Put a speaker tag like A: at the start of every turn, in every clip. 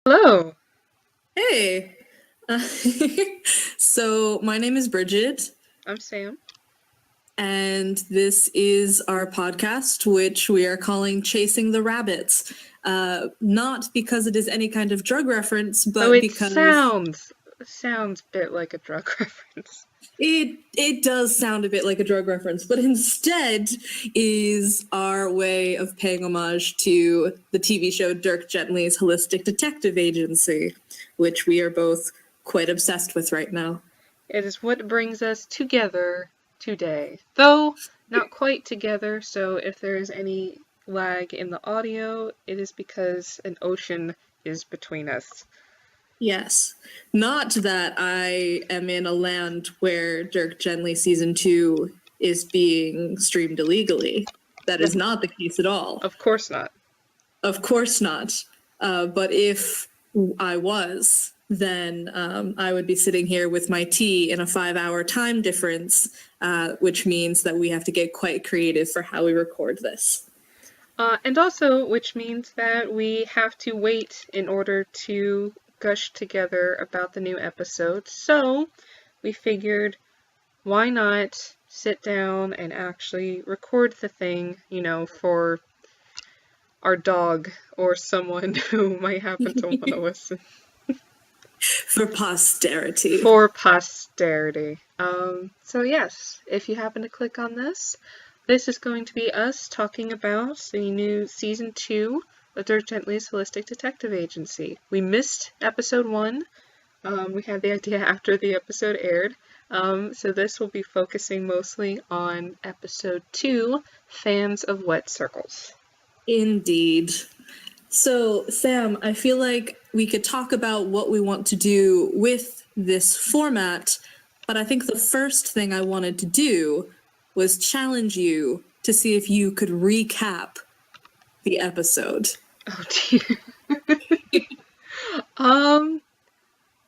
A: Hello.
B: Hey. Uh, so my name is Brigid.
A: I'm Sam.
B: And this is our podcast, which we are calling Chasing the Rabbits. Not because it is any kind of drug reference, but
A: it
B: because
A: sounds a bit like a drug reference.
B: It does sound a bit like a drug reference, but instead is our way of paying homage to the TV show Dirk Gently's Holistic Detective Agency, which we are both quite obsessed with right now.
A: It is what brings us together today, though not quite together, so if there is any lag in the audio, it is because an ocean is between us.
B: Yes. Not that I am in a land where Dirk Gently Season 2 is being streamed illegally. That is not the case at all.
A: Of course not.
B: Of course not. But if I was, then I would be sitting here with my tea in a 5-hour time difference, which means that we have to get quite creative for how we record this.
A: And also, which means that we have to wait in order to gush together about the new episode. So we figured, why not sit down and actually record the thing, for our dog or someone who might happen to want to listen.
B: For posterity.
A: For posterity. So yes, if you happen to click on this is going to be us talking about the new Season 2 of Dirk Gently's Holistic Detective Agency. We missed episode 1. We had the idea after the episode aired. So this will be focusing mostly on episode 2, Fans of Wet Circles.
B: Indeed. So, Sam, I feel like we could talk about what we want to do with this format, but I think the first thing I wanted to do was challenge you to see if you could recap the episode.
A: Oh dear.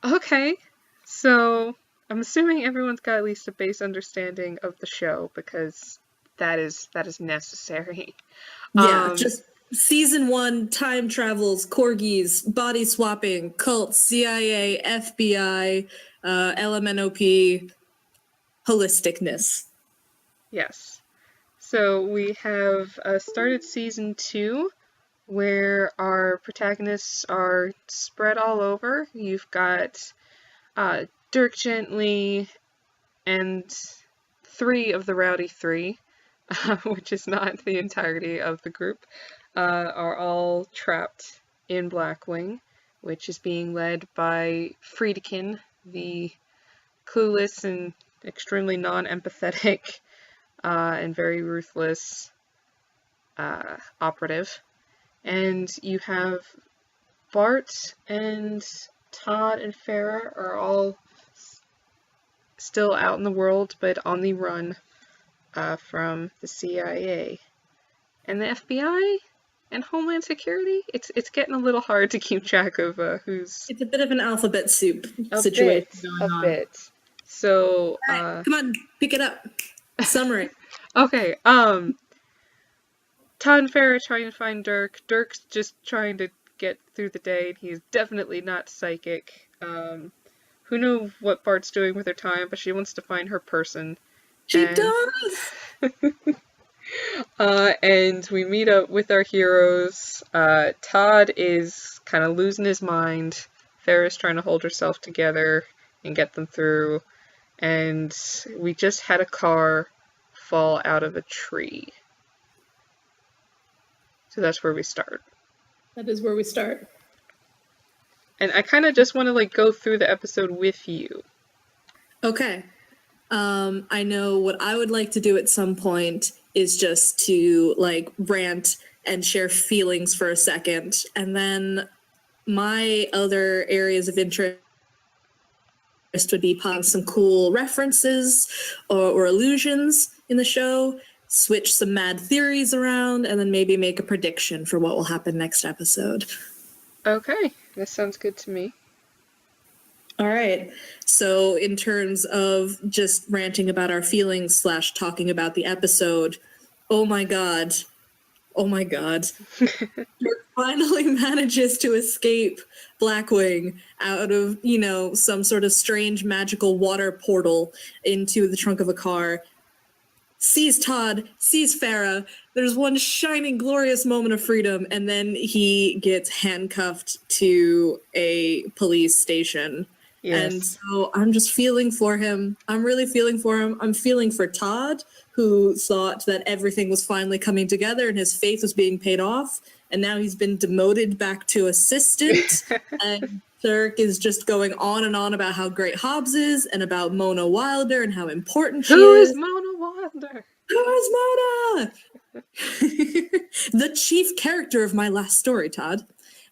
A: Okay. So I'm assuming everyone's got at least a base understanding of the show because that is necessary.
B: Yeah, just Season 1, time travels, corgis, body swapping, cults, CIA, FBI, LMNOP, holisticness.
A: Yes. So we have started Season 2, where our protagonists are spread all over. You've got Dirk Gently and 3 of the Rowdy 3, which is not the entirety of the group, are all trapped in Blackwing, which is being led by Friedkin, the clueless and extremely non-empathetic and very ruthless operative. And you have Bart and Todd and Farah are all still out in the world, but on the run from the CIA. And the FBI and Homeland Security, it's getting a little hard to keep track of who's...
B: It's a bit of an alphabet soup situation going on.
A: A bit. So,
B: right, come on, pick it up. Summary.
A: Okay, Todd and Farah trying to find Dirk. Dirk's just trying to get through the day, and he's definitely not psychic. Who knows what Bart's doing with her time, but she wants to find her person.
B: She does!
A: And we meet up with our heroes. Todd is kind of losing his mind. Farah's trying to hold herself together and get them through. And we just had a car fall out of a tree. So that's where we start.
B: That is where we start.
A: And I kind of just want to go through the episode with you.
B: Okay. I know what I would like to do at some point is just to rant and share feelings for a second. And then my other areas of interest would be putting some cool references or allusions in the show, switch some mad theories around, and then maybe make a prediction for what will happen next episode.
A: Okay, that sounds good to me.
B: All right. So in terms of just ranting about our feelings / talking about the episode, oh my God, oh my god. Dirk finally manages to escape Blackwing out of, some sort of strange magical water portal into the trunk of a car. Sees Todd, sees Farah. There's one shining, glorious moment of freedom, and then he gets handcuffed to a police station.
A: Yes.
B: And so I'm just feeling for him. I'm really feeling for him. I'm feeling for Todd, who thought that everything was finally coming together and his faith was being paid off. And now he's been demoted back to assistant. And Dirk is just going on and on about how great Hobbs is and about Mona Wilder and how important she is.
A: Who is Mona Wilder?
B: Who is Mona? The chief character of my last story, Todd.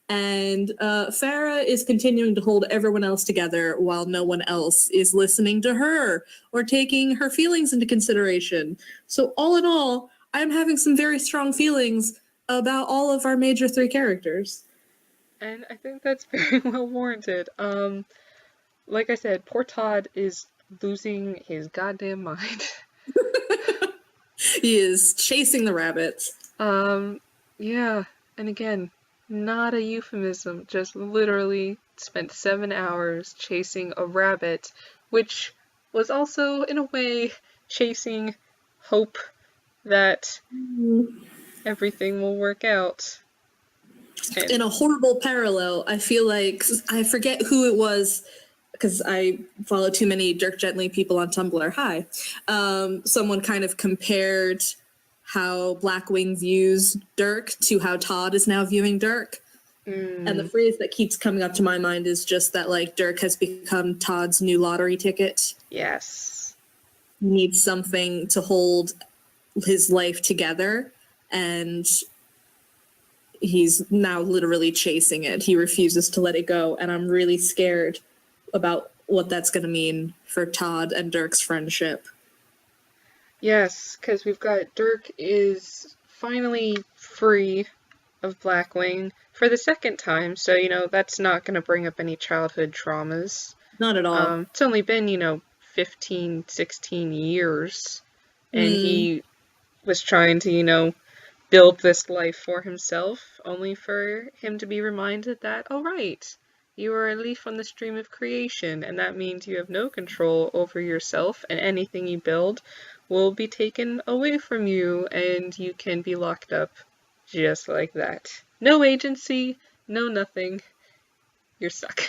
B: And Farah is continuing to hold everyone else together while no one else is listening to her or taking her feelings into consideration. So all in all, I'm having some very strong feelings about all of our major 3 characters.
A: And I think that's very well warranted. Like I said, poor Todd is losing his goddamn mind.
B: He is chasing the rabbits.
A: Yeah, and again, not a euphemism, just literally spent 7 hours chasing a rabbit, which was also, in a way, chasing hope that everything will work out. And
B: in a horrible parallel, I feel like, I forget who it was, because I follow too many Dirk Gently people on Tumblr. Hi. Someone kind of compared how Blackwing views Dirk to how Todd is now viewing Dirk. And the phrase that keeps coming up to my mind is just that, like, Dirk has become Todd's new lottery ticket.
A: Yes.
B: He needs something to hold his life together, and he's now literally chasing it. He refuses to let it go, and I'm really scared about what that's going to mean for Todd and Dirk's friendship.
A: Yes, because we've got Dirk is finally free of Blackwing for the second time, so, that's not going to bring up any childhood traumas.
B: Not at all.
A: It's only been, 15, 16 years, and he was trying to, build this life for himself, only for him to be reminded that, oh right, you are a leaf on the stream of creation, and that means you have no control over yourself, and anything you build will be taken away from you, and you can be locked up just like that. No agency, no nothing. You're stuck.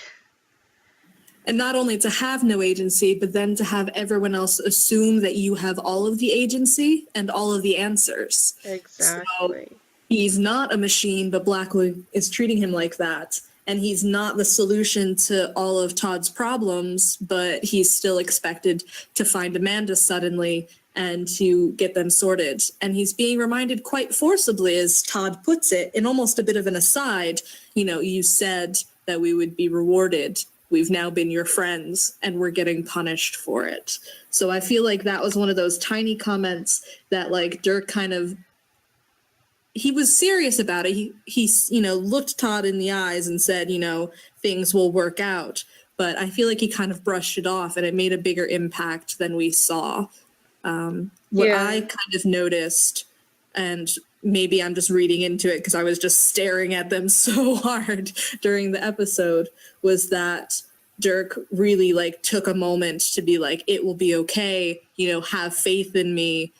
B: And not only to have no agency, but then to have everyone else assume that you have all of the agency and all of the answers.
A: Exactly.
B: So he's not a machine, but Blackwing is treating him like that. And he's not the solution to all of Todd's problems, but he's still expected to find Amanda suddenly and to get them sorted. And he's being reminded quite forcibly, as Todd puts it, in almost a bit of an aside, you said that we would be rewarded. We've now been your friends, and we're getting punished for it. So I feel like that was one of those tiny comments that, like, Dirk kind of, he was serious about it. He looked Todd in the eyes and said, things will work out. But I feel like he kind of brushed it off, and it made a bigger impact than we saw. What I kind of noticed, and maybe I'm just reading into it because I was just staring at them so hard during the episode, was that Dirk really, like, took a moment to be like, it will be okay, have faith in me,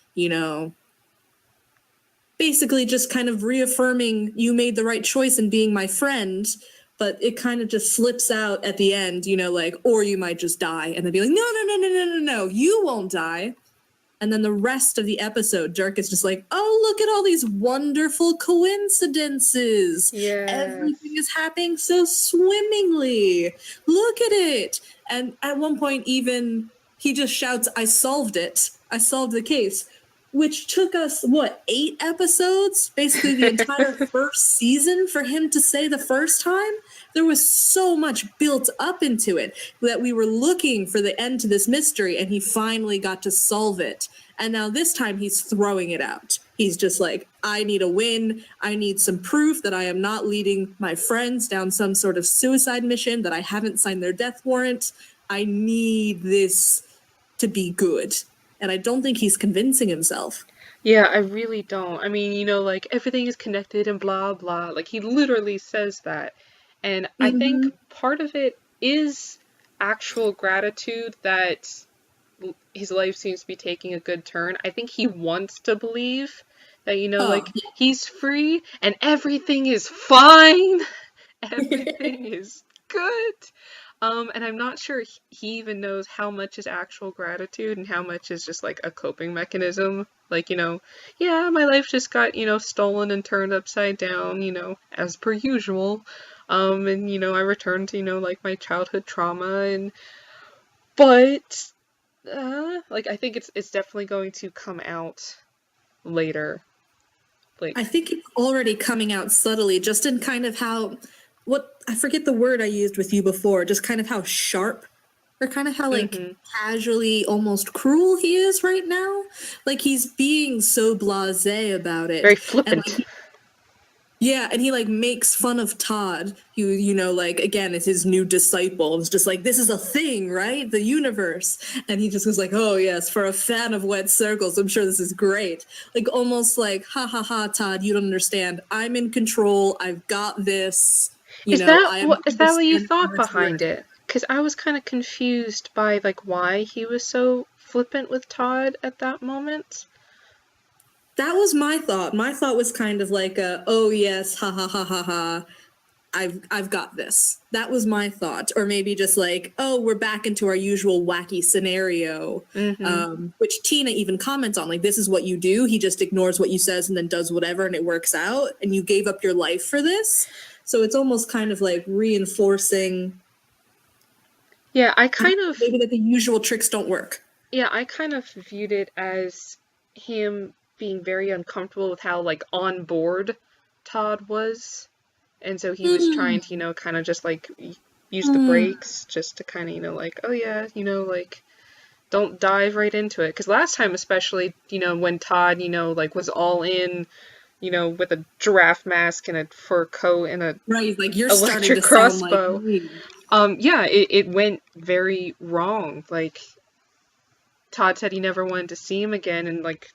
B: basically just kind of reaffirming you made the right choice in being my friend. But it kind of just slips out at the end, like, or you might just die. And they'd be like, no, you won't die. And then the rest of the episode, Dirk is just like, oh, look at all these wonderful coincidences.
A: Yes.
B: Everything is happening so swimmingly. Look at it. And at one point, even, he just shouts, I solved it. I solved the case. Which took us, 8 episodes? Basically the entire first season for him to say the first time? There was so much built up into it that we were looking for the end to this mystery, and he finally got to solve it. And now this time he's throwing it out. He's just like, I need a win. I need some proof that I am not leading my friends down some sort of suicide mission, that I haven't signed their death warrant. I need this to be good. And I don't think he's convincing himself.
A: Yeah, I really don't. I mean, like everything is connected and blah blah. Like he literally says that. And I think
B: Mm-hmm.
A: part of it is actual gratitude that his life seems to be taking a good turn. I think he wants to believe that,
B: Oh,
A: like he's free and everything is fine. Everything is good. And I'm not sure he even knows how much is actual gratitude and how much is just like a coping mechanism. Like, yeah, my life just got, stolen and turned upside down, as per usual. And, I returned to, like my childhood trauma but, like, I think it's definitely going to come out later.
B: I
A: Like,
B: think it's already coming out subtly, just in kind of how, what, I forget the word I used with you before, just kind of how sharp or kind of how like
A: mm-hmm.
B: casually almost cruel he is right now. Like he's being so blasé about
A: Very
B: it. And
A: flippant.
B: like yeah, and he like makes fun of Todd, who, like again is his new disciple. It's just like, this is a thing, right? The universe. And he just was like, oh yes, for a fan of wet circles, I'm sure this is great. Like almost like, ha ha ha, Todd, you don't understand. I'm in control. I've got this. I
A: Is that what you
B: understand how
A: thought
B: this
A: behind
B: works.
A: it? Because I was kind of confused by like why he was so flippant with Todd at that moment.
B: That was my thought. My thought was kind of like a, oh yes, ha ha ha ha ha. I've got this. That was my thought. Or maybe just like, oh, we're back into our usual wacky scenario.
A: Mm-hmm.
B: Which Tina even comments on, like, this is what you do. He just ignores what you says and then does whatever and it works out. And you gave up your life for this. So it's almost kind of like reinforcing
A: Yeah, I kind of
B: maybe that the usual tricks don't work.
A: yeah, I kind of viewed it as him being very uncomfortable with how like on board Todd was. And so he was
B: Mm,
A: trying to, kind of just like use the
B: mm.
A: brakes just to kind of, like, oh yeah, like don't dive right into it. Because last time, especially, when Todd, like was all in, with a giraffe mask and a fur coat and a
B: Right, like you're starting
A: electric
B: to sound like
A: crossbow,
B: me.
A: yeah, it went very wrong. Like Todd said he never wanted to see him again, and like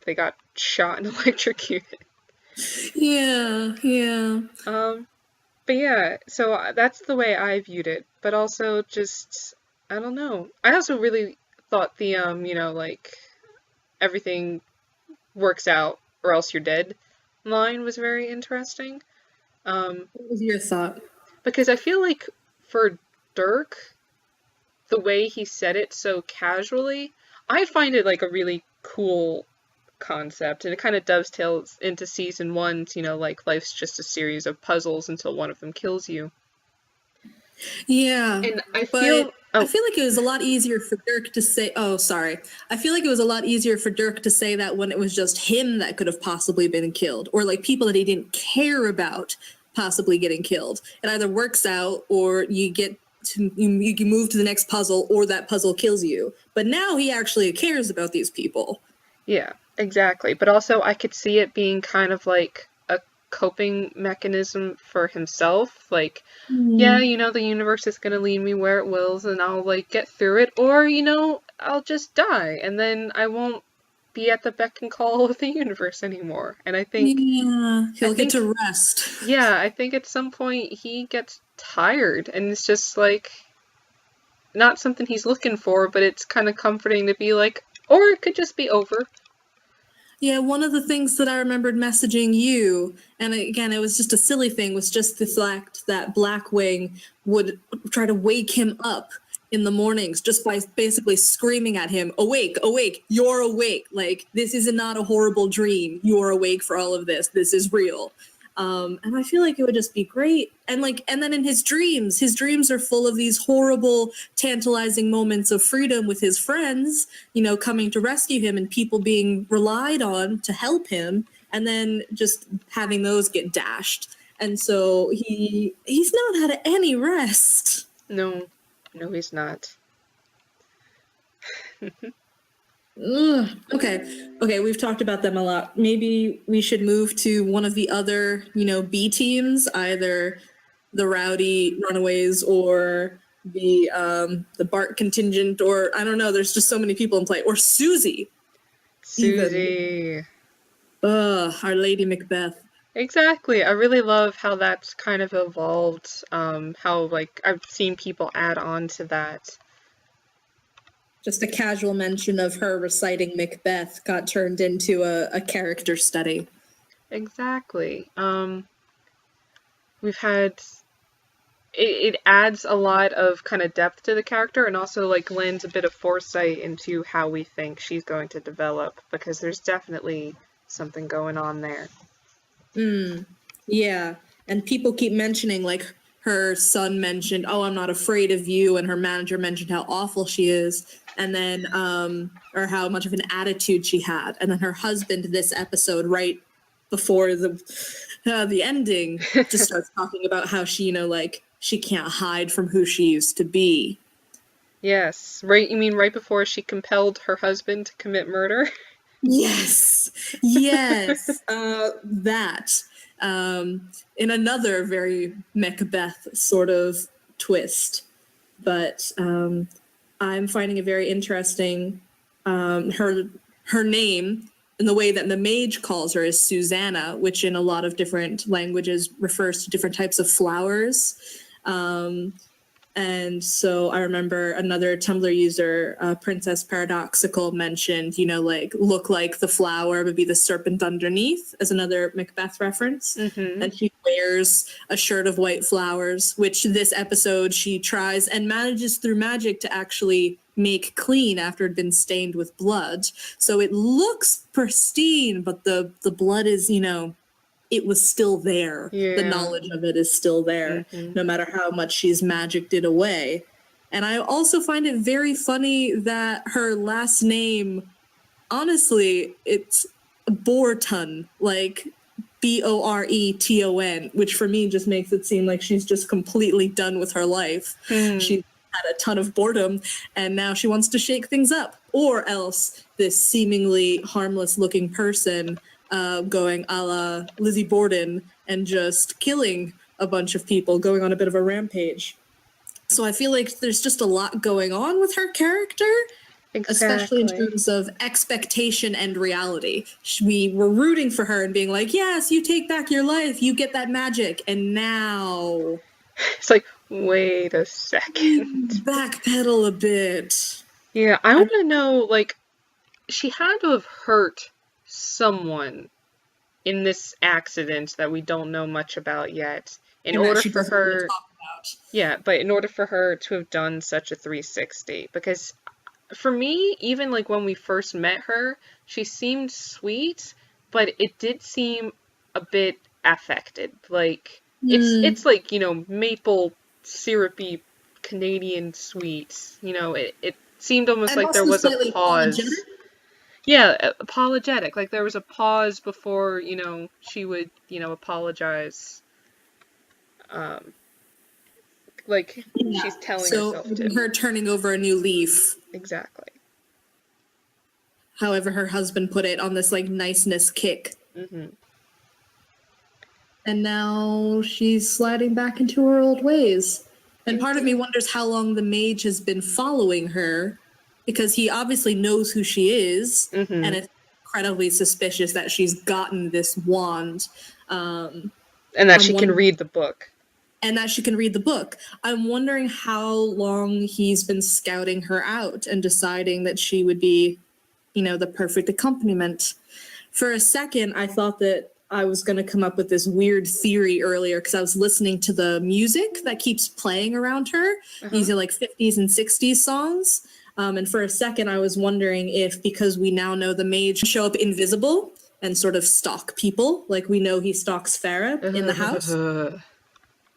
A: they got shot and electrocuted.
B: Yeah, yeah.
A: Um, but yeah, so that's the way I viewed it. But also just I don't know. I also really thought the like everything works out or else you're dead line was very interesting. Um,
B: What was your thought?
A: because I feel like for Dirk, the way he said it so casually, I find it like a really cool concept, and it kind of dovetails into season one's, like life's just a series of puzzles until one of them kills you.
B: Yeah,
A: And I
B: but
A: feel,
B: I
A: oh,
B: feel like it was a lot easier for Dirk to say, oh, sorry. I feel like it was a lot easier for Dirk to say that when it was just him that could have possibly been killed, or like people that he didn't care about possibly getting killed. It either works out or you get to, you move to the next puzzle or that puzzle kills you. But now he actually cares about these people.
A: yeah, exactly. But also, I could see it being kind of like a coping mechanism for himself. Like, yeah,
B: Mm.
A: the universe is gonna lead me where it wills, and I'll like get through it, or I'll just die, and then I won't be at the beck and call of the universe anymore. And
B: Yeah,
A: I
B: he'll get
A: think,
B: to rest.
A: yeah, I think at some point he gets tired, and it's just like not something he's looking for, but it's kind of comforting to be like, or it could just be over.
B: Yeah, one of the things that I remembered messaging you, and again, it was just a silly thing, was just the fact that Blackwing would try to wake him up in the mornings just by basically screaming at him, awake, awake, you're awake. Like, this is not a horrible dream. You're awake for all of this. This is real. And I feel like it would just be great. And then in his dreams are full of these horrible, tantalizing moments of freedom with his friends, coming to rescue him and people being relied on to help him, and then just having those get dashed. And so he's not had any rest.
A: No, no, he's not.
B: Ugh. Okay, we've talked about them a lot. Maybe we should move to one of the other, B teams, either the Rowdy Runaways or the Bart contingent, or I don't know. There's just so many people in play. Or Susie.
A: Susie.
B: Our Lady Macbeth.
A: Exactly. I really love how that's kind of evolved. How, like, I've seen people add on to that.
B: Just a casual mention of her reciting Macbeth got turned into a character study.
A: Exactly. We've had... It adds a lot of kind of depth to the character, and also, like, lends a bit of foresight into how we think she's going to develop, because there's definitely something going on there.
B: Yeah, and people keep mentioning, like, her son mentioned, "Oh, I'm not afraid of you," and her manager mentioned how awful she is, and then or how much of an attitude she had, and then her husband this episode, right before the ending, just starts talking about how she, like, she can't hide from who she used to be.
A: Yes. Right, you mean right before she compelled her husband to commit murder?
B: Yes. That. In another very Macbeth sort of twist. But I'm finding it very interesting. Her name, and the way that the Mage calls her, is Susanna, which in a lot of different languages refers to different types of flowers. And so I remember another Tumblr user, Princess Paradoxical, mentioned, like, look like the flower would be the serpent underneath, as another Macbeth reference.
A: Mm-hmm.
B: And she wears a shirt of white flowers, which this episode she tries and manages through magic to actually make clean after it had been stained with blood. So it looks pristine, but the blood is, it was still there.
A: Yeah.
B: The knowledge of it is still there, no matter how much she's magicked it away. And I also find it very funny that her last name, honestly, it's Borton, like Boreton, which for me just makes it seem like she's just completely done with her life. She had a ton of boredom, and now she wants to shake things up. Or else this seemingly harmless looking person going a la Lizzie Borden and just killing a bunch of people, going on a bit of a rampage. So I feel like there's just a lot going on with her character, especially in terms of expectation and reality. We were rooting for her and being like, yes, you take back your life, you get that magic, and now...
A: It's like, wait a second.
B: Backpedal a bit.
A: Yeah, I want to know, like, she had to have hurt someone in this accident that we don't know much about yet. In order for her, yeah, but in order for her to have done such a 360, because for me, even like when we first met her, she seemed sweet, but it did seem a bit affected. Like it's like, maple syrupy Canadian sweet. It seemed almost like there was a pause. Apologetic? Yeah, apologetic. Like there was a pause before, she would, apologize. Like she's telling herself to.
B: Her turning over a new leaf.
A: Exactly.
B: However her husband put it, on this like niceness kick. And now she's sliding back into her old ways. And part of me wonders how long the Mage has been following her, because he obviously knows who she is, and it's incredibly suspicious that she's gotten this wand.
A: And that she can read the book.
B: And that she can read the book. I'm wondering how long he's been scouting her out and deciding that she would be, the perfect accompaniment. For a second, I thought that I was going to come up with this weird theory earlier, because I was listening to the music that keeps playing around her. These are like 50s and 60s songs. And for a second, I was wondering if, because we now know the Mage show up invisible and sort of stalk people, like we know he stalks Farah in the house.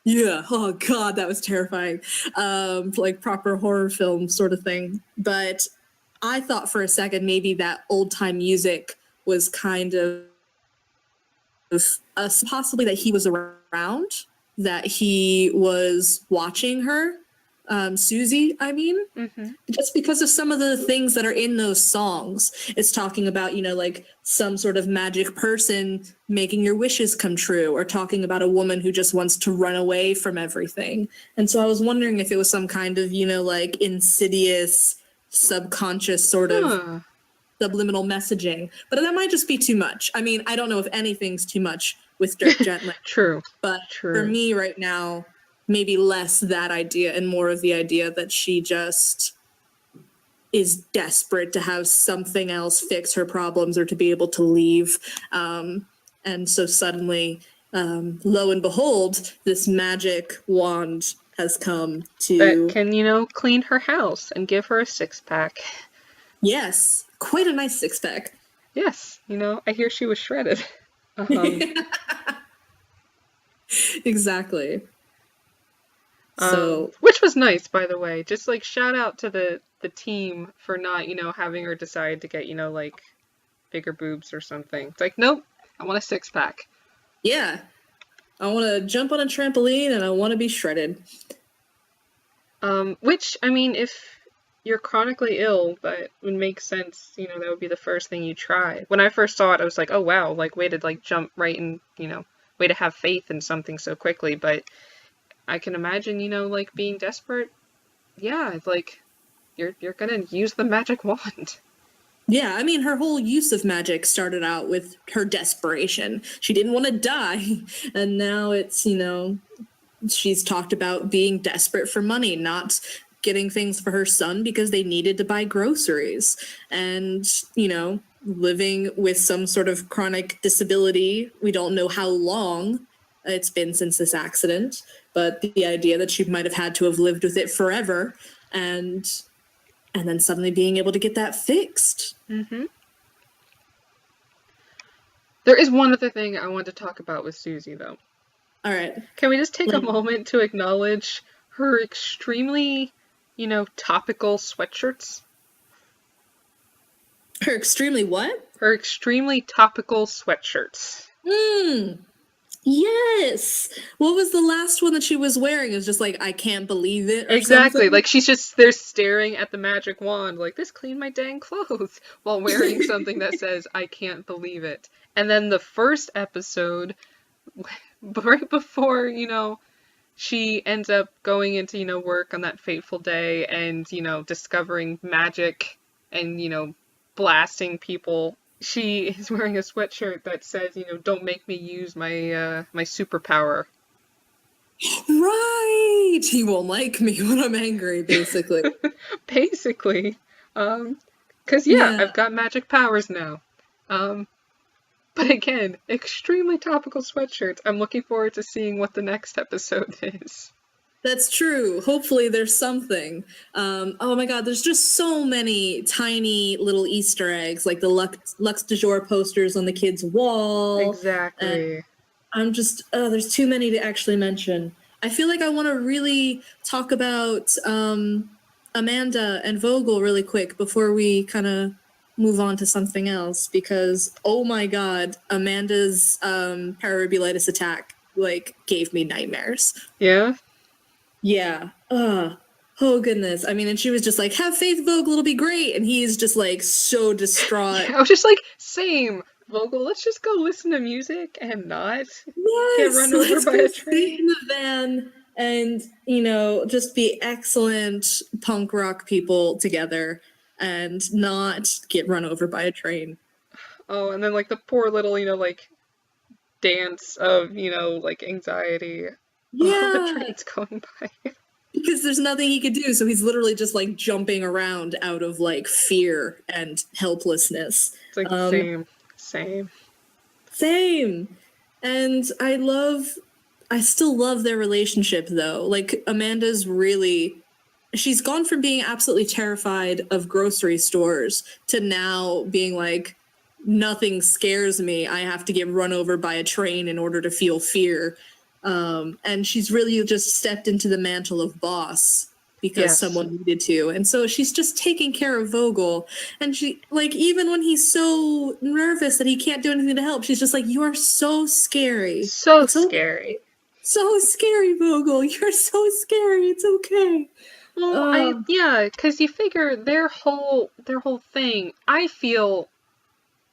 B: Yeah, oh god, that was terrifying. Like proper horror film sort of thing. But I thought for a second maybe that old-time music was kind of possibly that he was around, that he was watching her. Susie, I mean, just because of some of the things that are in those songs. It's talking about, like some sort of magic person making your wishes come true, or talking about a woman who just wants to run away from everything. And so I was wondering if it was some kind of, like insidious, subconscious sort of subliminal messaging, but that might just be too much. I mean, I don't know if anything's too much with Dirk Gently.
A: True.
B: But
A: True.
B: For me right now, maybe less that idea and more of the idea that she just is desperate to have something else fix her problems or to be able to leave. And so suddenly, lo and behold, this magic wand has come to...
A: That can, clean her house and give her a six-pack.
B: Yes, quite a nice six-pack.
A: Yes, I hear she was shredded.
B: Exactly.
A: Which was nice, by the way. Just shout out to the team for not, having her decide to get, bigger boobs or something. It's nope, I want a six-pack.
B: Yeah. I want to jump on a trampoline and I want to be shredded.
A: Which, I mean, if you're chronically ill, that would make sense, that would be the first thing you try. When I first saw it, I was like, oh wow, way to jump right in, way to have faith in something so quickly, but I can imagine, being desperate. Yeah, you're gonna use the magic wand.
B: Yeah, I mean, her whole use of magic started out with her desperation. She didn't want to die, and now it's, she's talked about being desperate for money, not getting things for her son because they needed to buy groceries, and, living with some sort of chronic disability. We don't know how long it's been since this accident, but the idea that she might have had to have lived with it forever, and then suddenly being able to get that fixed.
A: Mm-hmm. There is one other thing I want to talk about with Susie, though.
B: All right.
A: Can we just take a moment to acknowledge her extremely, topical sweatshirts?
B: Her extremely what?
A: Her extremely topical sweatshirts.
B: Yes. What was the last one that she was wearing? It was just I can't believe it. Or
A: exactly.
B: Something.
A: She's just there staring at the magic wand, this cleaned my dang clothes, while wearing something that says, I can't believe it. And then the first episode, right before, she ends up going into, work on that fateful day and, discovering magic and, blasting people. She is wearing a sweatshirt that says, don't make me use my my superpower.
B: Right! He won't like me when I'm angry, basically.
A: Basically. 'Cause yeah, I've got magic powers now. But again, extremely topical sweatshirts. I'm looking forward to seeing what the next episode is.
B: That's true. Hopefully there's something. Oh my god, there's just so many tiny little Easter eggs, like the Lux du Jour posters on the kids' wall.
A: Exactly.
B: And there's too many to actually mention. I feel like I want to really talk about Amanda and Vogel really quick before we kind of move on to something else, because oh my god, Amanda's pararubulitis attack gave me nightmares.
A: Yeah?
B: Yeah. Oh goodness. I mean, and she was just have faith, Vogel, it'll be great. And he's just so distraught.
A: Yeah, I was just same. Vogel, let's just go listen to music and not get run over by a train.
B: In the van and, just be excellent punk rock people together and not get run over by a train.
A: Oh, and then the poor little, dance of, anxiety.
B: Yeah.
A: The train's going by.
B: Because there's nothing he could do, so he's literally just jumping around out of fear and helplessness.
A: It's same.
B: And I still love their relationship though. Amanda's she's gone from being absolutely terrified of grocery stores to now being nothing scares me. I have to get run over by a train in order to feel fear. And she's really just stepped into the mantle of boss because someone needed to. And so she's just taking care of Vogel. And she, even when he's so nervous that he can't do anything to help, she's just you are so scary.
A: So scary.
B: So scary, Vogel. You're so scary. It's okay.
A: Well, because you figure their whole thing, I feel,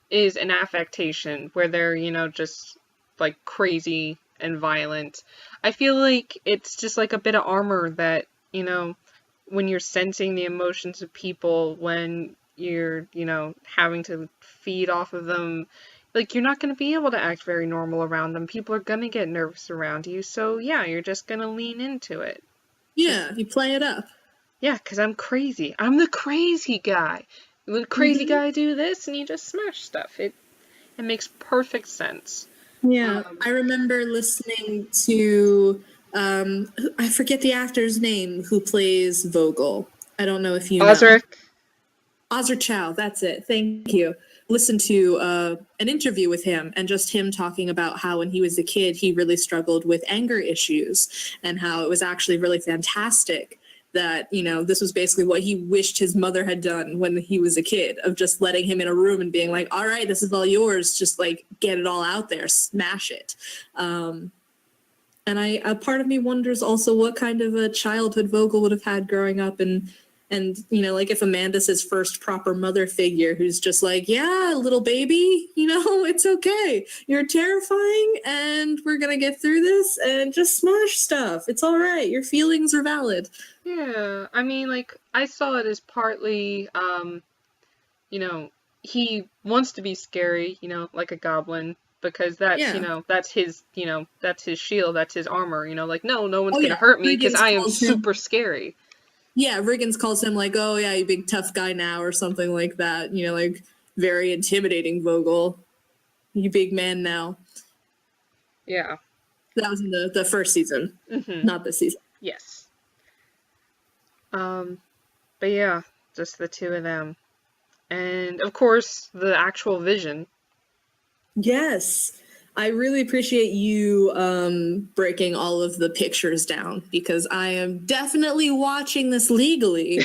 A: is an affectation where they're, just, crazy and violent. I feel it's just a bit of armor that, when you're sensing the emotions of people, when you're, having to feed off of them. Like, you're not going to be able to act very normal around them. People are going to get nervous around you. So, yeah, you're just going to lean into it.
B: Yeah, you play it up.
A: Yeah, because I'm crazy. I'm the crazy guy. The crazy guy do this, and you just smash stuff. It makes perfect sense.
B: Yeah, I remember listening to, I forget the actor's name who plays Vogel. I don't know if you know. Ozra Chow, that's it. Thank you. Listen to an interview with him and just him talking about how when he was a kid, he really struggled with anger issues and how it was actually really fantastic that, this was basically what he wished his mother had done when he was a kid, of just letting him in a room and being like, all right, this is all yours. Just like get it all out there, smash it. And a part of me wonders also what kind of a childhood Vogel would have had growing up, and like if Amanda's his first proper mother figure who's just like, yeah, little baby, it's okay. You're terrifying and we're going to get through this and just smash stuff. It's all right. Your feelings are valid.
A: Yeah, I mean, like, I saw it as partly, he wants to be scary, like a goblin, because that's, that's his, that's his shield, that's his armor, like, no one's gonna hurt me because I am super scary.
B: Yeah, Riggins calls him like, oh yeah, you big tough guy now, or something like that. Like very intimidating Vogel. You big man now.
A: Yeah.
B: That was in the first season, not this season.
A: Yes. But yeah, just the two of them. And of course, the actual Vision.
B: Yes. I really appreciate you breaking all of the pictures down, because I am definitely watching this legally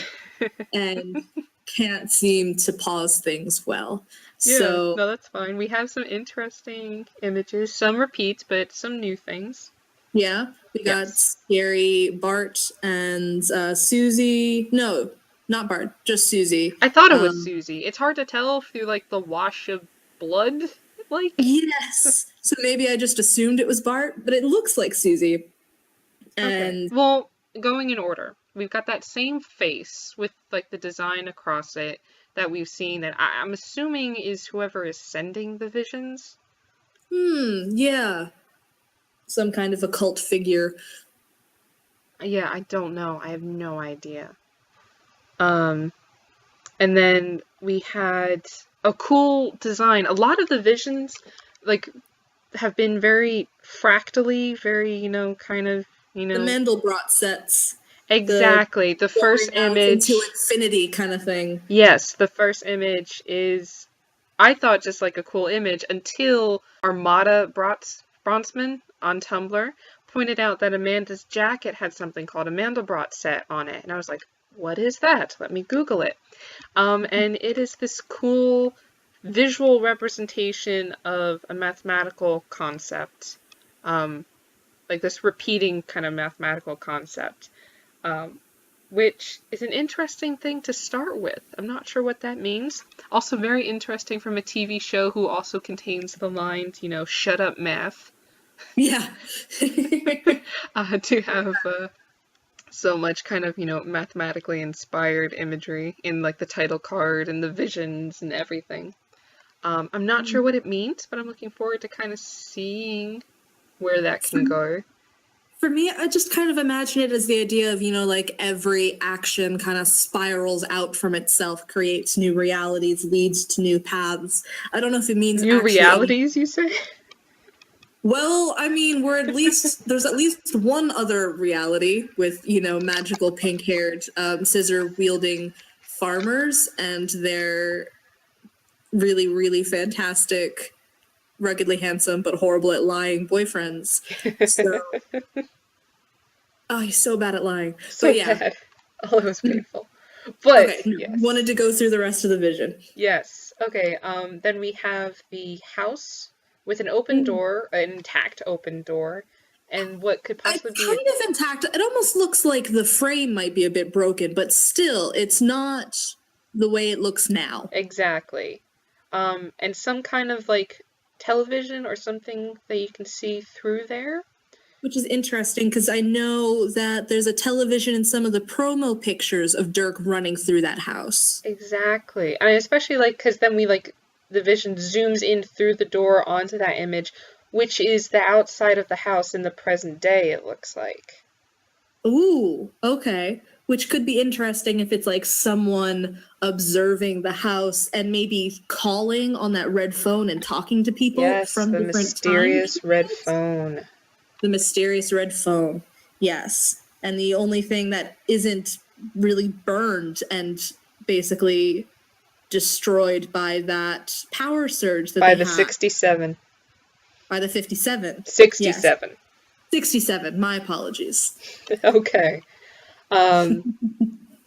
B: and can't seem to pause things well.
A: Yeah,
B: so
A: no, that's fine. We have some interesting images, some repeats, but some new things.
B: Yeah, we got Scary Bart and Susie. No, not Bart, just Susie.
A: I thought it was Susie. It's hard to tell through like the wash of blood. Like,
B: yes. So maybe I just assumed it was Bart, but it looks like Susie. And
A: okay. Well, going in order, we've got that same face with like the design across it that we've seen that I'm assuming is whoever is sending the visions.
B: Yeah. Some kind of occult figure.
A: Yeah, I don't know. I have no idea. And then we had a cool design. A lot of the visions, like, have been very fractally, very, kind of,
B: The Mandelbrot sets.
A: Exactly. The first image.
B: Into infinity kind of thing.
A: Yes, the first image is, I thought, just like a cool image until Armada Bronzeman on Tumblr pointed out that Amanda's jacket had something called a Mandelbrot set on it. And I was like, what is that? Let me Google it. And it is this cool visual representation of a mathematical concept. Like this repeating kind of mathematical concept. Which is an interesting thing to start with. I'm not sure what that means. Also very interesting from a TV show who also contains the lines, shut up math.
B: Yeah.
A: To have so much kind of, mathematically inspired imagery in like the title card and the visions and everything. I'm not sure what it means, but I'm looking forward to kind of seeing where that can go.
B: For me, I just kind of imagine it as the idea of, like every action kind of spirals out from itself, creates new realities, leads to new paths. I don't know if it means
A: new realities, you say?
B: Well, I mean, there's at least one other reality with, magical pink-haired, scissor-wielding farmers and their really, really fantastic, ruggedly handsome but horrible at lying boyfriends. So, oh, he's so bad at lying.
A: So bad. Oh, it was painful. But
B: okay, yes. Wanted to go through the rest of the vision.
A: Yes. Okay. Then we have the house with an open door, an intact open door, and what could possibly be
B: kind of intact. It almost looks like the frame might be a bit broken, but still, it's not the way it looks now.
A: Exactly. And some kind of like television or something that you can see through there.
B: Which is interesting because I know that there's a television in some of the promo pictures of Dirk running through that house.
A: Exactly. I mean, especially like because then we like the vision zooms in through the door onto that image, which is the outside of the house in the present day, it looks like.
B: Ooh, okay. Which could be interesting if it's like someone observing the house and maybe calling on that red phone and talking to people
A: Yes,
B: from
A: the
B: different time
A: mysterious red
B: periods.
A: phone.
B: The mysterious red phone. Yes. And the only thing that isn't really burned and basically destroyed by that power surge that
A: By
B: they
A: the
B: had.
A: 67.
B: By the 57.
A: 67.
B: Yes. 67. My apologies.
A: Okay.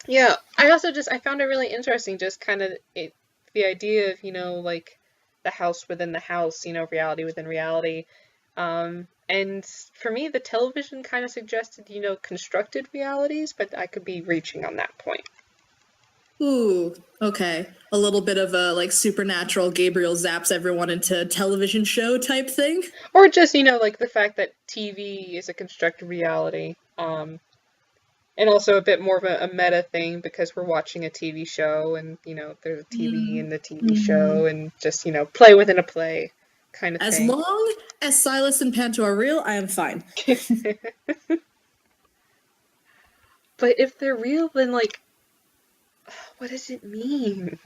A: Yeah, I found it really interesting, just kind of the idea of, like the house within the house, reality within reality. And for me, the television kind of suggested, constructed realities, but I could be reaching on that point.
B: Ooh, okay. A little bit of a like supernatural Gabriel zaps everyone into television show type thing.
A: Or just, like the fact that TV is a constructed reality. And also a bit more of a meta thing because we're watching a TV show and, there's a TV in the TV show and just, play within a play kind of
B: As
A: thing.
B: long as Silas and Panto are real, I am fine.
A: But if they're real, then, like, what does it mean?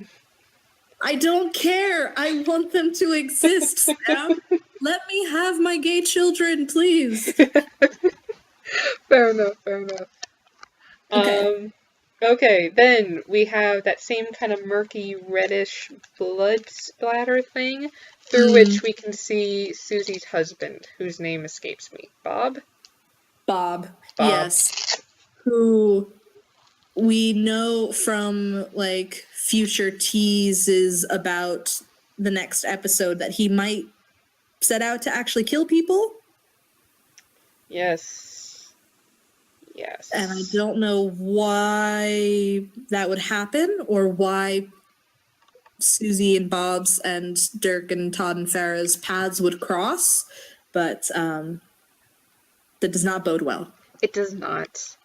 B: I don't care. I want them to exist, Sam. Let me have my gay children, please.
A: Fair enough, fair enough.
B: Okay.
A: Okay, then we have that same kind of murky reddish blood splatter thing through which we can see Susie's husband, whose name escapes me. Bob?
B: Bob.
A: Bob.
B: Yes. Who we know from like future teases about the next episode that he might set out to actually kill people.
A: Yes. Yes.
B: And I don't know why that would happen or why Susie and Bob's and Dirk and Todd and Farah's paths would cross, but that does not bode well.
A: It does not.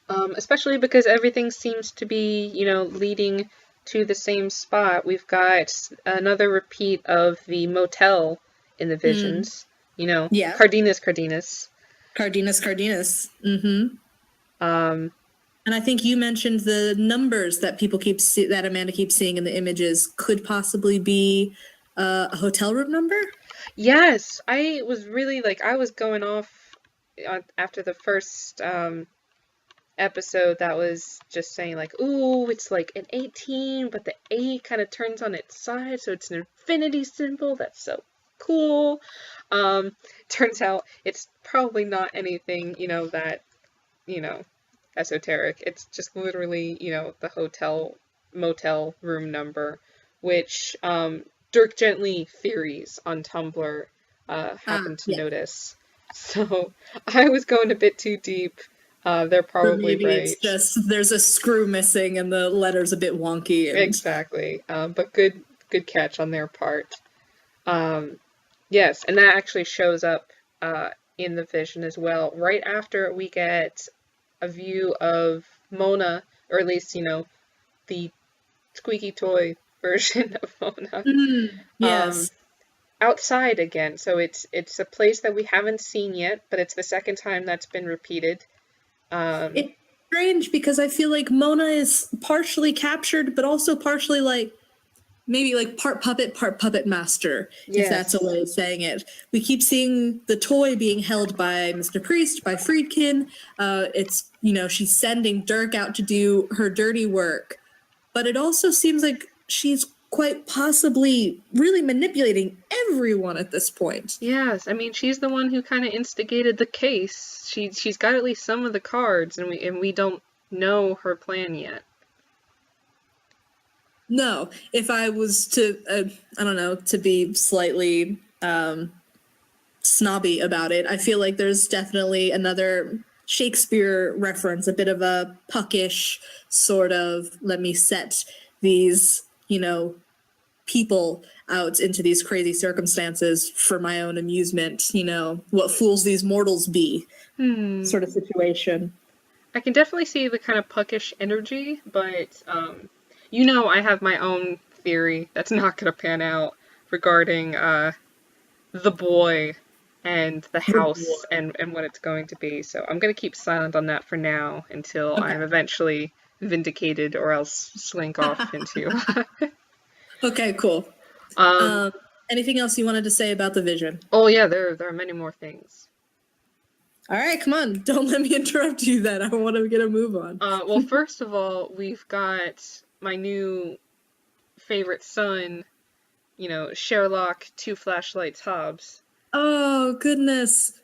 A: Especially because everything seems to be, leading to the same spot. We've got another repeat of the motel in the visions.
B: Yeah.
A: Cardenas.
B: Cardenas. Mm-hmm. And I think you mentioned the numbers that that Amanda keeps seeing in the images could possibly be a hotel room number.
A: Yes, I was really I was going off after the first episode that was just saying ooh, it's like an 18, but the 8 kind of turns on its side, so it's an infinity symbol. That's so cool. Turns out it's probably not anything, that, esoteric. It's just literally, the motel room number, which Dirk Gently theories on Tumblr happened to notice. So I was going a bit too deep. They're probably
B: maybe
A: right.
B: It's just there's a screw missing and the letter's a bit wonky.
A: Exactly. But good catch on their part. Yes, and that actually shows up in the vision as well. Right after we get a view of Mona, or at least, the squeaky toy version of Mona.
B: Yes.
A: Outside again. So it's a place that we haven't seen yet, but it's the second time that's been repeated.
B: It's strange because I feel like Mona is partially captured, but also partially maybe part puppet master,
A: yes.
B: If that's a way of saying it. We keep seeing the toy being held by Mr. Priest, by Friedkin. It's, she's sending Dirk out to do her dirty work. But it also seems like she's quite possibly really manipulating everyone at this point.
A: Yes, I mean, she's the one who kind of instigated the case. She's got at least some of the cards, and we don't know her plan yet.
B: No, if I was to, I don't know, to be slightly snobby about it, I feel like there's definitely another Shakespeare reference, a bit of a puckish sort of, let me set these, people out into these crazy circumstances for my own amusement, what fools these mortals be sort of situation.
A: I can definitely see the kind of puckish energy, but I have my own theory that's not going to pan out regarding the boy and the
B: The
A: house
B: boy.
A: and what it's going to be. So I'm going to keep silent on that for now until
B: Okay.
A: I'm eventually vindicated or else slink off into.
B: Okay, cool. Anything else you wanted to say about the vision?
A: Oh yeah, there are many more things.
B: All right, come on. Don't let me interrupt you then. I want to get a move on.
A: Well, first of all, we've got my new favorite son, Sherlock, Two Flashlights Hobbs.
B: Oh, goodness.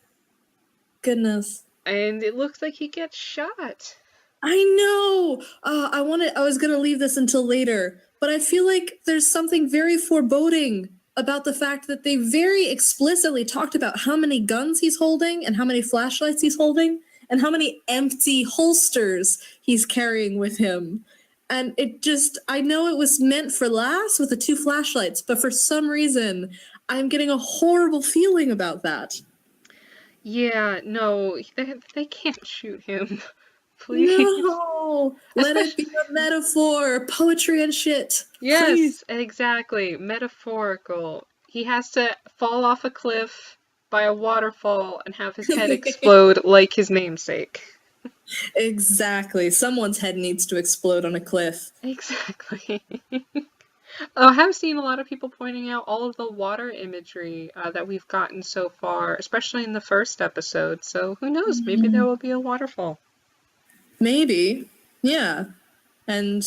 B: Goodness.
A: And it looks like he gets shot.
B: I know. I was going to leave this until later, but I feel like there's something very foreboding about the fact that they very explicitly talked about how many guns he's holding and how many flashlights he's holding and how many empty holsters he's carrying with him. And I know it was meant for last with the 2 flashlights, but for some reason, I'm getting a horrible feeling about that.
A: Yeah, no, they can't shoot him. Please.
B: No! Let it be a metaphor, poetry and shit.
A: Yes,
B: Please.
A: exactly. Metaphorical. He has to fall off a cliff by a waterfall and have his head explode like his namesake.
B: Exactly. Someone's head needs to explode on a cliff.
A: Exactly. I have seen a lot of people pointing out all of the water imagery that we've gotten so far, especially in the first episode. So who knows? Maybe there will be a waterfall.
B: Maybe. Yeah. And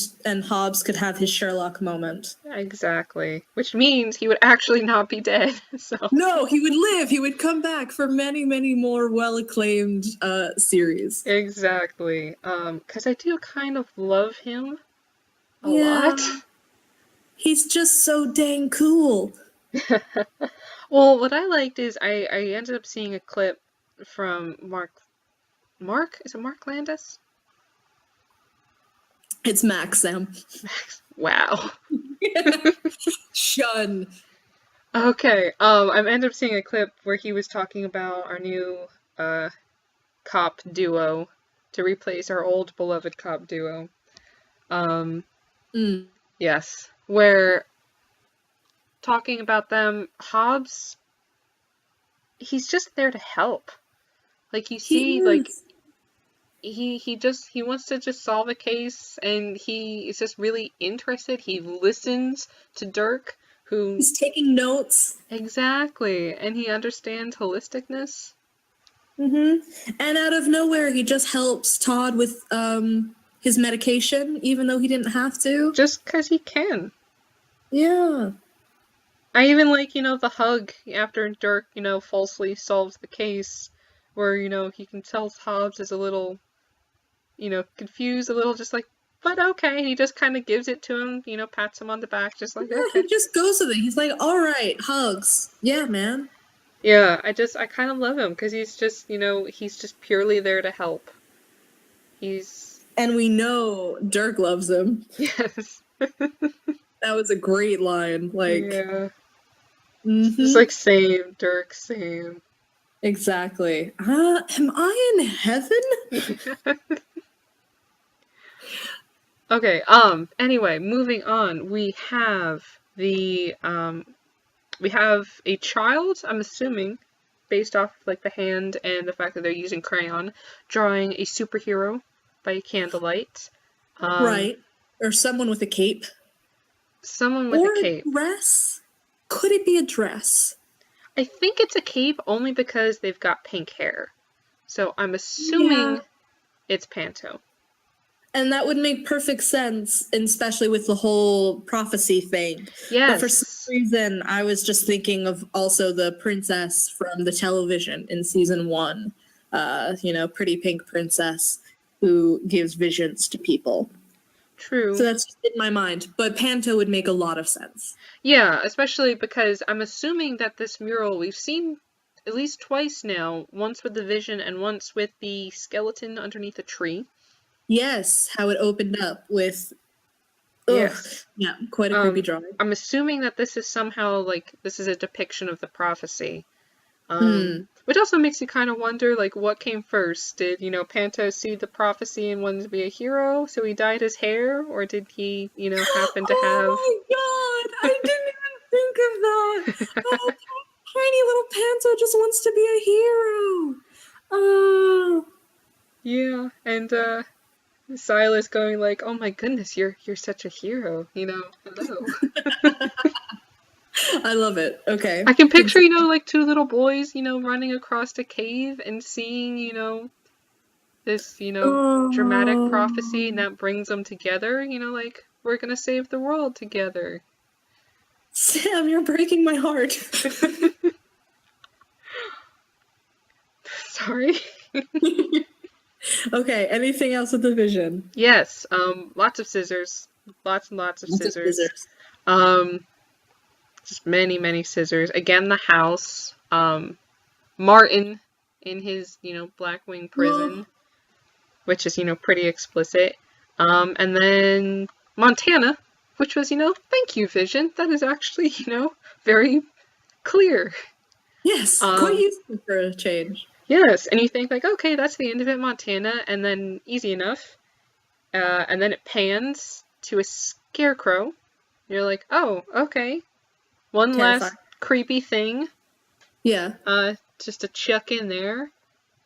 B: Hobbs could have his Sherlock moment.
A: Exactly. Which means he would actually not be dead. So
B: no, he would live. He would come back for many, many more well-acclaimed series.
A: Exactly. Because I do kind of love him a lot.
B: He's just so dang cool.
A: Well, what I liked is I ended up seeing a clip from Mark? Is it Mark Landis?
B: It's Max, Sam.
A: Wow.
B: Shun.
A: Okay, I ended up seeing a clip where he was talking about our new cop duo to replace our old beloved cop duo. Yes, where talking about them, Hobbs, he's just there to help. Like you see, like he wants to just solve a case, and he is just really interested. He listens to Dirk,
B: he's taking notes.
A: Exactly, and he understands holisticness.
B: And out of nowhere, he just helps Todd with his medication, even though he didn't have to.
A: Just because he can.
B: Yeah.
A: I even like, the hug after Dirk, falsely solves the case, where, he can tell Hobbs is a little, confused, a little just like, but okay. And he just kind of gives it to him, pats him on the back, just like,
B: yeah,
A: okay.
B: He just goes with it. He's like, all right, hugs. Yeah, man.
A: Yeah, I kind of love him, because he's just, he's just purely there to help.
B: And we know Dirk loves him.
A: Yes.
B: That was a great line. Like,
A: yeah. It's like, same, Dirk, same.
B: Exactly. Am I in heaven?
A: Okay, anyway, moving on. We have we have a child, I'm assuming, based off like the hand and the fact that they're using crayon, drawing a superhero by candlelight.
B: Right. Or someone with a cape.
A: Someone with a cape.
B: Or a dress? Could it be a dress?
A: I think it's a cape only because they've got pink hair. So I'm assuming it's Panto.
B: And that would make perfect sense, especially with the whole prophecy thing.
A: Yes.
B: But for some reason, I was just thinking of also the princess from the television in season 1. Pretty pink princess who gives visions to people.
A: True.
B: So that's in my mind. But Panto would make a lot of sense.
A: Yeah, especially because I'm assuming that this mural we've seen at least twice now, once with the vision and once with the skeleton underneath a tree.
B: Yes, how it opened up with
A: Yes.
B: Yeah, quite a creepy drawing.
A: I'm assuming that this is somehow, like, this is a depiction of the prophecy. Which also makes you kind of wonder, like, what came first? Did, Panto see the prophecy and wanted to be a hero, so he dyed his hair? Or did he, happen to have...
B: Oh my god! I didn't even think of that! Oh, tiny little Panto just wants to be a hero! Oh...
A: Yeah, and, Silas going like, oh my goodness, you're such a hero, hello.
B: I love it. Okay.
A: I can picture, like two little boys, running across a cave and seeing, this, dramatic prophecy, and that brings them together, like, we're gonna save the world together.
B: Sam, you're breaking my heart.
A: Sorry.
B: Okay, anything else with the vision?
A: Yes, lots of scissors. Lots and lots of scissors. Just many, many scissors. Again, the house. Martin in his, Blackwing prison, which is, pretty explicit. And then Montana, which was, thank you, Vision. That is actually, very clear.
B: Yes, quite useful for a change.
A: Yes, and you think like, okay, that's the end of it, Montana, and then easy enough. And then it pans to a scarecrow. You're like, oh, okay. One last creepy thing.
B: Yeah.
A: Just to chuck in there.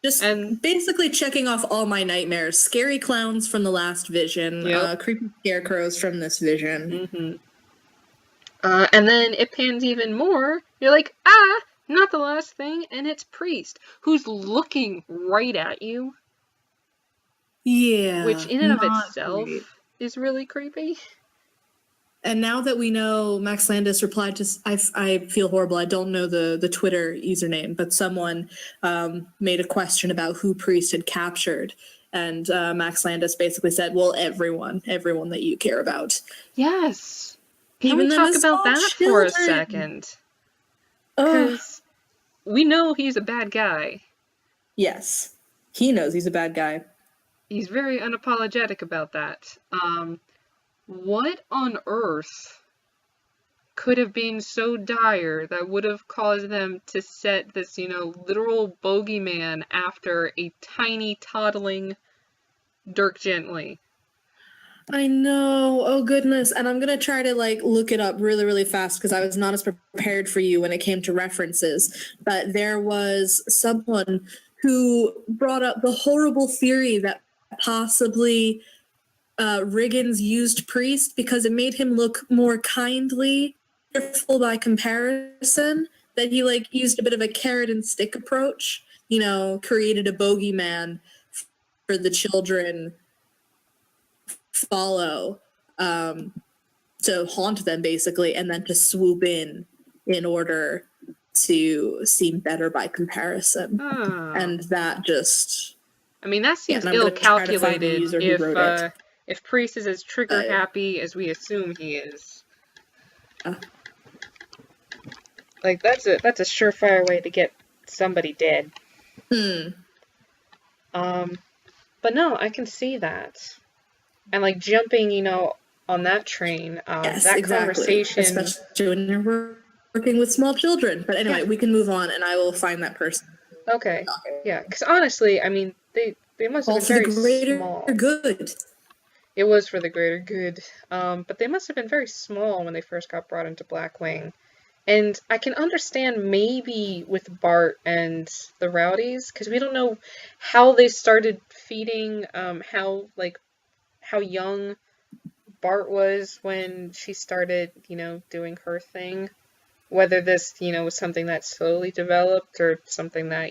B: Just basically checking off all my nightmares. Scary clowns from the last vision. Yep. Creepy scarecrows from this vision.
A: Mm-hmm. And then it pans even more. You're like, not the last thing, and it's Priest, who's looking right at you.
B: Yeah.
A: Which in and of itself is really creepy.
B: And now that we know Max Landis replied to, I feel horrible. I don't know the Twitter username, but someone made a question about who Priest had captured. And Max Landis basically said, well, everyone that you care about.
A: Yes. Can we talk about that for a second? Because we know he's a bad guy.
B: Yes. He knows he's a bad guy.
A: He's very unapologetic about that. What on earth could have been so dire that would have caused them to set this, literal bogeyman after a tiny, toddling Dirk Gently?
B: I know. Oh, goodness. And I'm going to try to, look it up really, really fast because I was not as prepared for you when it came to references. But there was someone who brought up the horrible theory that possibly Riggins used Priest because it made him look more kindly, cheerful by comparison, that he, used a bit of a carrot and stick approach, created a bogeyman for the children follow to haunt them basically, and then to swoop in order to seem better by comparison. And that just,
A: I mean, that seems ill-calculated if Priest is as trigger happy as we assume he is. That's a surefire way to get somebody dead. But no, I can see that. And jumping, on that train,
B: yes,
A: that
B: exactly.
A: Conversation.
B: Especially when you're working with small children. But anyway, we can move on and I will find that person.
A: Okay. Yeah, because honestly, I mean, they must have been very small.
B: For the greater good.
A: It was for the greater good. But they must have been very small when they first got brought into Blackwing. And I can understand maybe with Bart and the Rowdies, because we don't know how they started feeding, how young Bart was when she started, doing her thing. Whether this, was something that slowly developed or something that,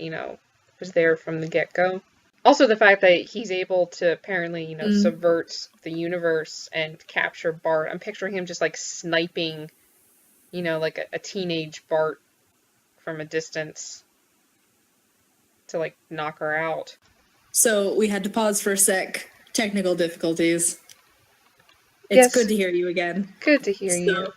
A: was there from the get-go. Also the fact that he's able to apparently, subvert the universe and capture Bart. I'm picturing him just sniping, a teenage Bart from a distance to knock her out.
B: So we had to pause for a sec. Technical difficulties. It's good to hear you again.
A: Good to hear you.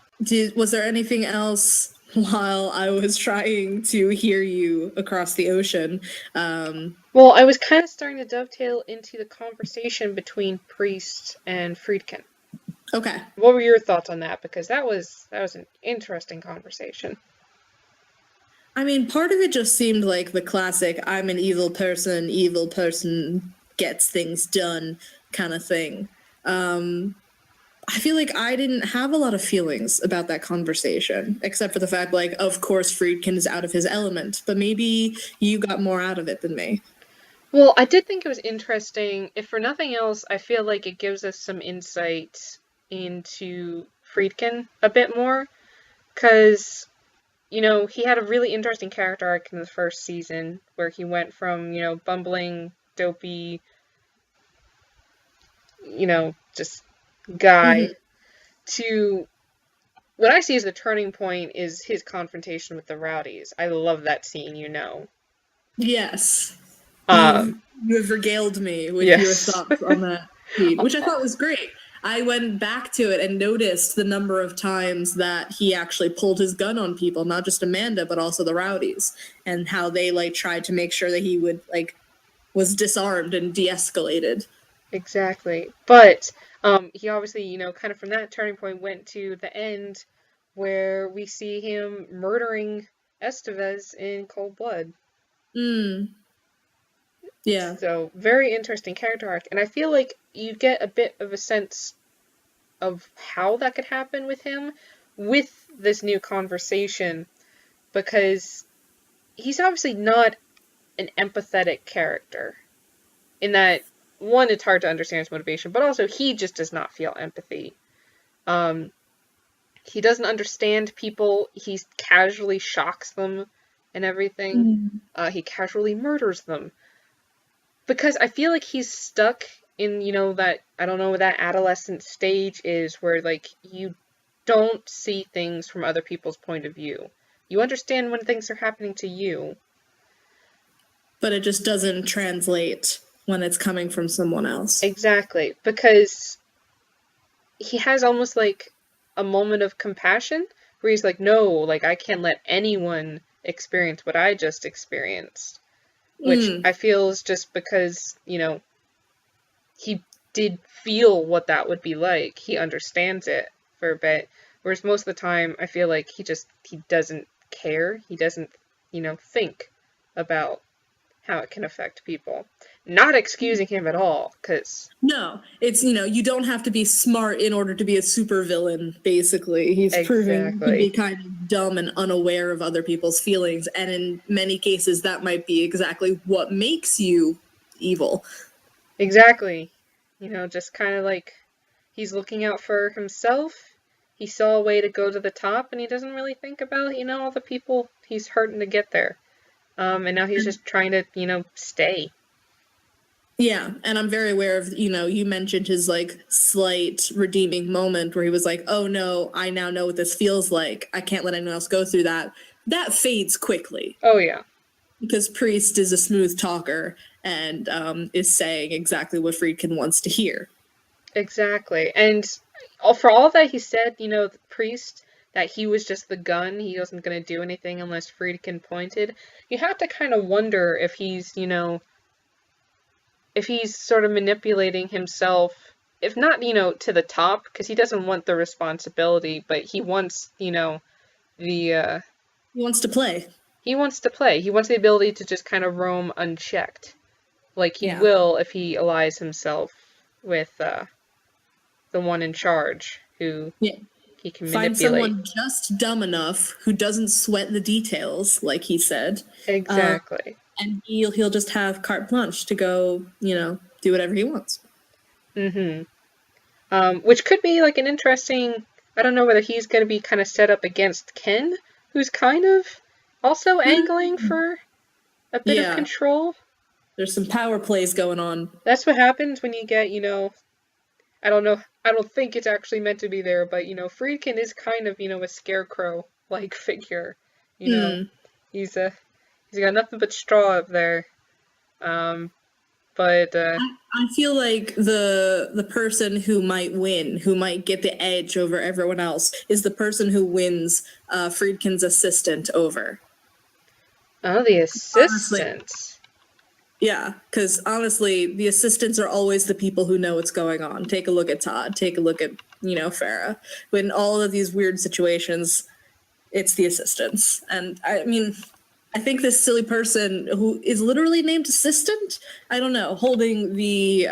B: Was there anything else while I was trying to hear you across the ocean?
A: Well, I was kind of starting to dovetail into the conversation between Priest and Friedkin.
B: Okay.
A: What were your thoughts on that? Because that was an interesting conversation.
B: I mean, part of it just seemed like the classic I'm an evil person gets things done kind of thing. I feel like I didn't have a lot of feelings about that conversation, except for the fact, like, of course, Friedkin is out of his element, but maybe you got more out of it than me.
A: Well, I did think it was interesting. If for nothing else, I feel like it gives us some insight into Friedkin a bit more, because, you know, he had a really interesting character arc in the first season, where he went from, you know, bumbling, dopey, you know, just guy,
B: Mm-hmm.
A: to what I see as the turning point is his confrontation with the rowdies. I love that scene, you know.
B: Yes.
A: Um,
B: You have regaled me with your
A: yes.
B: thoughts on that scene, which I thought was great. I went back to it and noticed the number of times that he actually pulled his gun on people, not just Amanda, but also the rowdies, and how they like tried to make sure that he would like was disarmed and de-escalated.
A: Exactly. But he obviously, you know, kind of from that turning point went to the end where we see him murdering Estevez in cold blood.
B: Mm. Yeah.
A: So, very interesting character arc. And I feel like you get a bit of a sense of how that could happen with him with this new conversation because he's obviously not an empathetic character. In that, one, it's hard to understand his motivation, but also he just does not feel empathy. Um, he doesn't understand people. He casually shocks them and everything.
B: Mm.
A: He casually murders them because I feel like he's stuck in, you know, that I don't know what that adolescent stage is where like you don't see things from other people's point of view. You understand when things are happening to you.
B: But it just doesn't translate when it's coming from someone else.
A: Exactly, because he has almost like a moment of compassion where he's like, no, like I can't let anyone experience what I just experienced. Which
B: Mm.
A: I feel is just because, you know, he did feel what that would be like. He understands it for a bit. Whereas most of the time, I feel like he doesn't care. He doesn't, you know, think about how it can affect people. Not excusing him at all, because
B: No, it's, you don't have to be smart in order to be a supervillain, basically. He's proving to be
A: exactly,
B: kind of dumb and unaware of other people's feelings, and in many cases, that might be exactly what makes you evil.
A: exactly. You know, just kind of like he's looking out for himself. He saw a way to go to the top, and he doesn't really think about, you know, all the people he's hurting to get there. And now he's just trying to, you know, stay.
B: Yeah, and I'm very aware of, you mentioned his like slight redeeming moment where he was like, "Oh no, I now know what this feels like. I can't let anyone else go through that." That fades quickly
A: Oh, yeah.
B: because Priest is a smooth talker and is saying exactly what Friedkin wants to hear.
A: Exactly. And for all that he said, you know, the priest, that he was just the gun, he wasn't going to do anything unless Friedkin pointed, you have to kind of wonder if he's, you know, if he's sort of manipulating himself, if not, you know, to the top, because he doesn't want the responsibility, but he wants, you know, the,
B: He wants to play.
A: he wants to play. He wants the ability to just kind of roam unchecked, like he
B: Yeah.
A: will if he allies himself with, the one in charge, who
B: Yeah.
A: he can
B: Find
A: manipulate.
B: someone just dumb enough who doesn't sweat the details, like he said,
A: Exactly.
B: and he'll just have carte blanche to go, do whatever he wants.
A: Mm-hmm. Which could be like an interesting. I don't know whether he's going to be kind of set up against Ken, who's kind of also angling for a bit of
B: Yeah,
A: control.
B: there's some power plays going on.
A: That's what happens when you get, you know, I don't know, I don't think it's actually meant to be there, but, you know, Friedkin is kind of, you know, a scarecrow-like figure. You know,
B: Mm.
A: he's a, he's got nothing but straw up there. Um, but,
B: I feel like the person who might win, who might get the edge over everyone else, is the person who wins Friedkin's assistant over.
A: oh, the
B: Honestly,
A: assistant.
B: Yeah, because honestly, the assistants are always the people who know what's going on. Take a look at Todd. Take a look at, Farah. But in all of these weird situations, it's the assistants. And I mean, I think this silly person who is literally named assistant, I don't know, holding the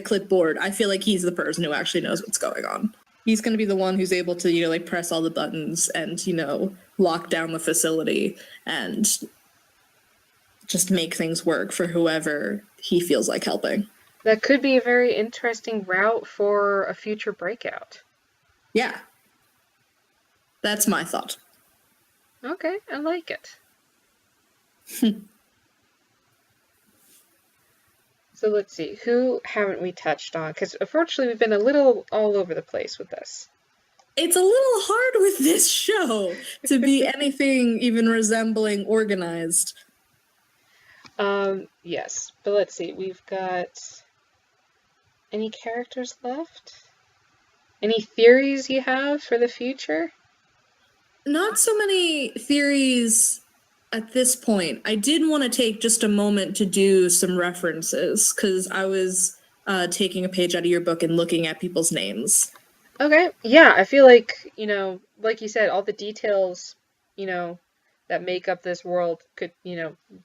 B: clipboard, I feel like he's the person who actually knows what's going on. He's going to be the one who's able to, like press all the buttons and, lock down the facility and just make things work for whoever he feels like helping.
A: That could be a very interesting route for a future breakout.
B: Yeah. That's my thought.
A: Okay, I like it. So let's see, who haven't we touched on? Because unfortunately we've been a little all over the place with this.
B: It's a little hard with this show to be anything even resembling organized.
A: Yes, but let's see, we've got any characters left? Any theories you have for the future?
B: Not so many theories at this point. I did want to take just a moment to do some references because I was taking a page out of your book and looking at people's names.
A: Okay, yeah, I feel like, like you said, all the details, that make up this world could,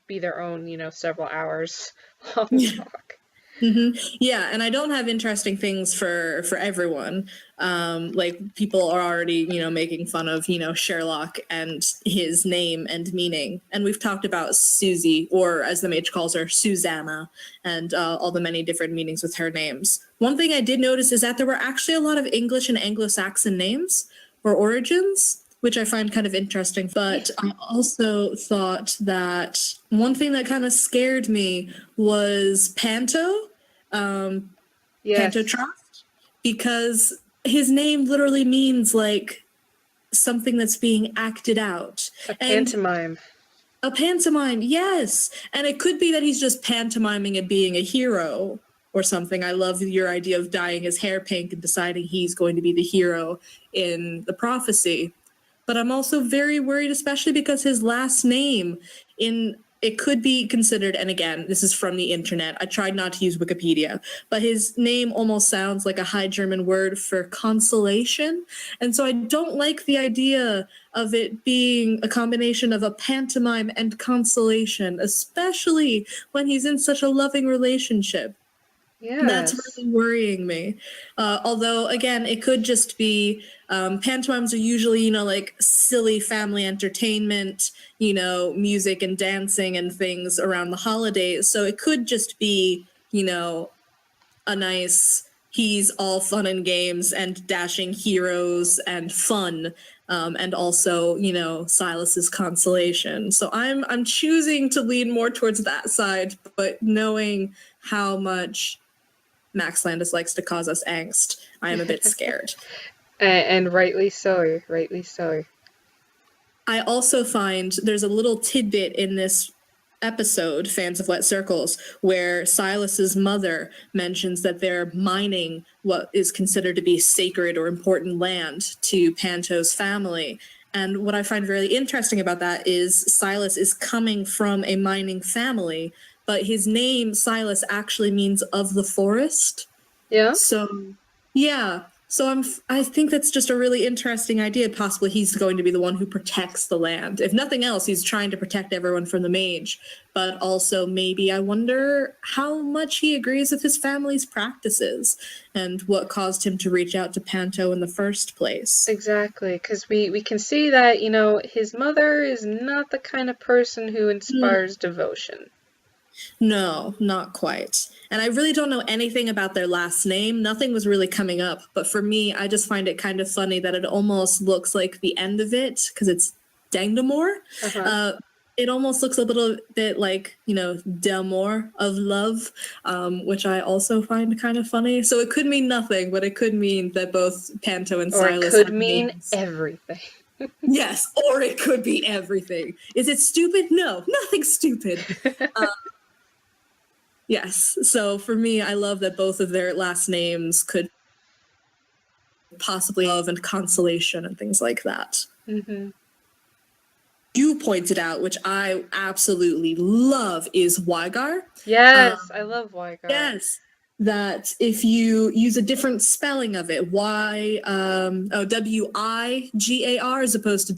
A: be their own, several hours long talk.
B: Mm-hmm. Yeah, and I don't have interesting things for everyone. Like people are already, making fun of, Sherlock and his name and meaning. And we've talked about Susie, or as the Mage calls her, Susanna, and all the many different meanings with her names. One thing I did notice is that there were actually a lot of English and Anglo-Saxon names or origins, which I find kind of interesting. But I also thought that one thing that kind of scared me was Panto,
A: Yes.
B: Pantotrust, because his name literally means like something that's being acted out.
A: A pantomime.
B: A pantomime, yes. And it could be that he's just pantomiming and being a hero or something. I love your idea of dyeing his hair pink and deciding he's going to be the hero in the prophecy. But I'm also very worried, especially because his last name it could be considered, and again, this is from the internet. I tried not to use Wikipedia, but his name almost sounds like a High German word for consolation. And so I don't like the idea of it being a combination of a pantomime and consolation, especially when he's in such a loving relationship.
A: Yes.
B: That's really worrying me. Although, again, it could just be pantomimes are usually, like silly family entertainment, music and dancing and things around the holidays. So it could just be, a nice, he's all fun and games and dashing heroes and fun. And also, Silas's consolation. So I'm choosing to lean more towards that side, but knowing how much Max Landis likes to cause us angst, I am a bit scared.
A: And rightly so, rightly so.
B: I also find there's a little tidbit in this episode, Fans of Wet Circles, where Silas's mother mentions that they're mining what is considered to be sacred or important land to Panto's family. And what I find really interesting about that is Silas is coming from a mining family, but his name, Silas, actually means of the forest.
A: Yeah.
B: So, yeah. So I think that's just a really interesting idea. Possibly he's going to be the one who protects the land. If nothing else, he's trying to protect everyone from the Mage. But also maybe I wonder how much he agrees with his family's practices and what caused him to reach out to Panto in the first place.
A: Exactly, because we can see that, his mother is not the kind of person who inspires devotion.
B: No, not quite. And I really don't know anything about their last name. Nothing was really coming up. But for me, I just find it kind of funny that it almost looks like the end of it, because it's Dangdamore. It almost looks a little bit like, d'amour, of love, which I also find kind of funny. So it could mean nothing, but it could mean that both Panto and Silas
A: Or it could mean names. Everything.
B: Yes, or it could be everything. Is it stupid? No, nothing's stupid. Yes, so for me, I love that both of their last names could possibly love and consolation and things like that.
A: Mm-hmm.
B: you pointed out, which I absolutely love, is Wygar.
A: Yes, I love Wygar.
B: Yes, that if you use a different spelling of it, Wigar as opposed to